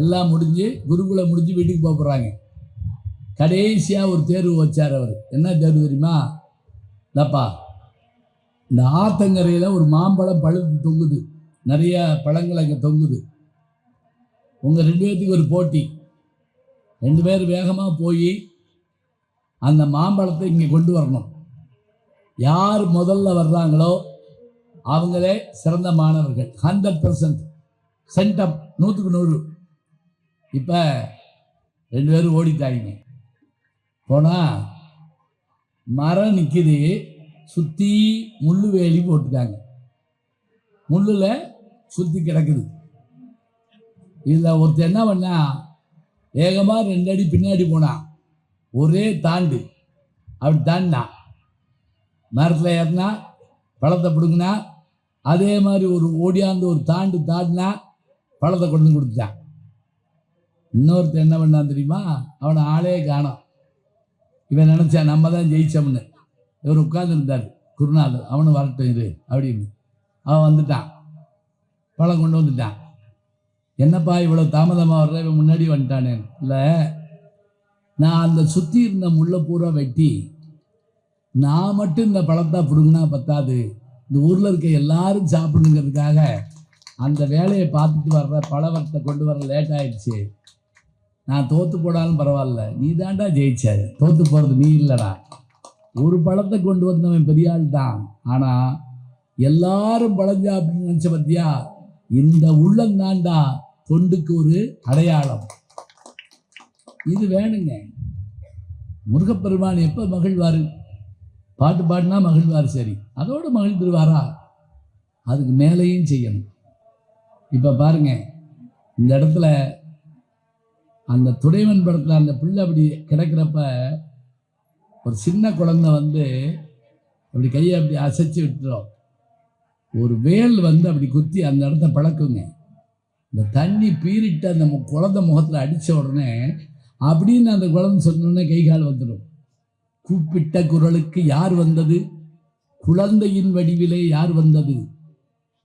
எல்லாம் முடிஞ்சு குருகுலம் முடிஞ்சு வீட்டுக்கு போகிறாங்க. கடைசியாக ஒரு தேர்வு வச்சார் அவர். என்ன தேர்வு தெரியுமா? தப்பா, இந்த ஆத்தங்கரையில் ஒரு மாம்பழம் பழுத்து தொங்குது, நிறைய பழங்கள் அங்கே தொங்குது. உங்கள் 2 பேர்த்துக்கு ஒரு போட்டி. 2 பேர் வேகமாக போய் அந்த மாம்பழத்தை இங்கே கொண்டு வரணும். யார் முதல்ல வர்றாங்களோ அவங்களே சிறந்த மாணவர்கள். 100% சென்டம், 100க்கு 100. இப்போ 2 பேரும் ஓடிட்டாங்க. போனால் மரம் நிற்கிது, சுற்றி முள்ளு வேலி போட்டுட்டாங்க, முள்ளில் சுற்றி கிடக்குது. இதில் ஒருத்தர் என்ன பண்ணா, வேகமாக 2 அடி பின்னாடி போனான், ஒரே தாண்டு. அப்படி தாண்டினா மரத்தில் ஏறினா பழத்தை பிடுங்கினா, அதே மாதிரி ஒரு ஓடியாந்து ஒரு தாண்டினா பழத்தை கொண்டு கொடுத்தான். இன்னொருத்தர் என்ன பண்ணான் தெரியுமா? அவனை ஆளே காணோம். இவன் நினச்சான் நம்ம தான் ஜெயிச்சோம்னு. இவர் உட்கார்ந்துருந்தார் குருநாதர், அவனு வரட்டும் இரு அப்படின்னு. அவன் வந்துட்டான், பழம் கொண்டு வந்துட்டான். என்னப்பா இவ்வளோ தாமதமாக வர்ற, இவன் முன்னாடி வந்துட்டானே. இல்லை, நான் அந்த சுற்றி இருந்த முள்ளை பூரா வெட்டி நான் மட்டும் இந்த பழத்தை பிடுங்கினா பத்தாது, இந்த ஊரில் இருக்க எல்லாரும் சாப்பிடுங்கிறதுக்காக அந்த வேலையை பார்த்துட்டு வர்ற பழவரத்தை கொண்டு வர லேட் ஆயிடுச்சு. நான் தோற்று போடாலும் பரவாயில்ல, நீ தாண்டா ஜெயிச்ச, தோற்று போகிறது நீ இல்லைடா. ஒரு பழத்தை கொண்டு வந்தவன் பெரிய ஆள் தான், ஆனால் எல்லாரும் பழஞ்சா அப்படின்னு நினச்ச பத்தியா, இந்த உள்ளந்தாண்டா தொண்டுக்கு ஒரு அடையாளம். இது வேணுங்க. முருகப்பெருமான் எப்போ மகிழ்வார்? பாட்டு பாடினா மகிழ்வார், சரி, அதோடு மகிழ்ந்துருவாரா? அதுக்கு மேலேயும் செய்யணும். இப்போ பாருங்க, இந்த இடத்துல அந்த துடைவன் படத்தில் அந்த பிள்ளை அப்படி கிடக்கிறப்ப ஒரு சின்ன குழந்தை வந்து அப்படி கையை அப்படி அசைச்சு விட்டுரும். ஒரு வேல் வந்து அப்படி குத்தி அந்த இடத்த பழக்குங்க. இந்த தண்ணி பீறிட்டு அந்த குழந்தை முகத்தில் அடித்த உடனே அப்படின்னு அந்த குழந்தை சொன்னோடனே கை கால் வந்துடும். கூப்பிட்ட குரலுக்கு யார் வந்தது? குழந்தையின் வடிவிலே யார் வந்தது?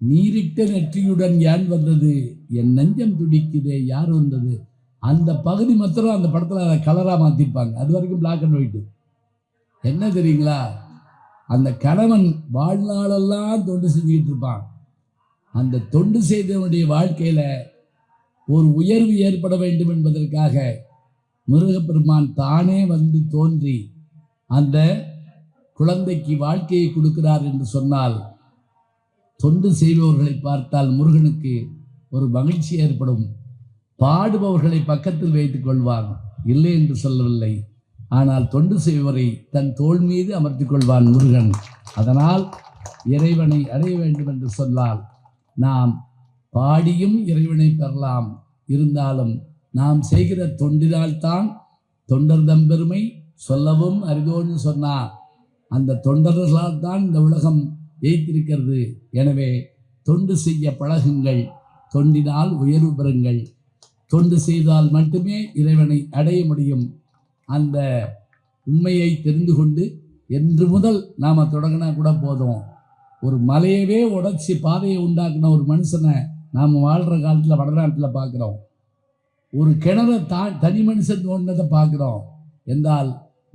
நீரிட்ட நெற்றியுடன் யான் வந்தது, என் நெஞ்சம் துடிக்குதே யார் வந்தது? அந்த பகுதி மாத்திரம் அந்த படத்தில் அதை கலராக மாற்றிருப்பாங்க. அது வரைக்கும் பிளாக் அண்ட் ஒயிட்டு. என்ன தெரியுங்களா? அந்த கணவன் வாழ்நாளெல்லாம் தொண்டு செஞ்சுக்கிட்டு இருப்பான். அந்த தொண்டு செய்தவனுடைய வாழ்க்கையில் ஒரு உயர்வு ஏற்பட வேண்டும் என்பதற்காக முருகப்பெருமான் தானே வந்து தோன்றி அந்த குழந்தைக்கு வாழ்க்கையை கொடுக்கிறார் என்று சொன்னால், தொண்டு செய்பவர்களை பார்த்தால் முருகனுக்கு ஒரு மகிழ்ச்சி ஏற்படும். பாடுபவர்களை பக்கத்தில் வைத்துக் கொள்வான், இல்லை என்று சொல்லவில்லை. ஆனால் தொண்டு செய்பவரை தன் தோள் மீது அமர்த்திக் கொள்வான் முருகன். அதனால் இறைவனை அடைய வேண்டும் என்று சொன்னால் நாம் பாடியும் இறைவனை பெறலாம். இருந்தாலும் நாம் செய்கிற தொண்டினால்தான் தொண்டர் தம்பெருமை சொல்லவும் அரிதோன்னு சொன்னார். அந்த தொண்டர்களால் தான் இந்த உலகம் ஜெயித்திருக்கிறது. எனவே தொண்டு செய்ய பழகுங்கள், தொண்டினால் உயர்வு பெறுங்கள். தொண்டு செய்தால் மட்டுமே இறைவனை அடைய முடியும். அந்த உண்மையை தெரிந்து கொண்டு என்று முதல் நாம் தொடங்கினா கூட போதும். ஒரு மலையவே உடைச்சி பாதையை உண்டாக்குன ஒரு மனுஷனை நாம் வாழ்கிற காலத்தில் வடநாட்டில் பார்க்குறோம். ஒரு கிணறை தனி மனுஷன் தோண்டினதை பார்க்குறோம் என்றால்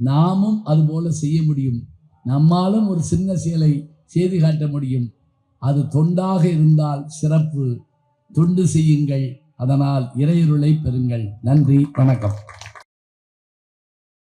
நாமும் அதுபோல செய்ய முடியும். நம்மாலும் ஒரு சின்ன செயலை செய்து காட்ட முடியும். அது தொண்டாக இருந்தால் சிறப்பு. தொண்டு செய்யுங்கள், அதனால் இறையருளை பெறுங்கள். நன்றி, வணக்கம்.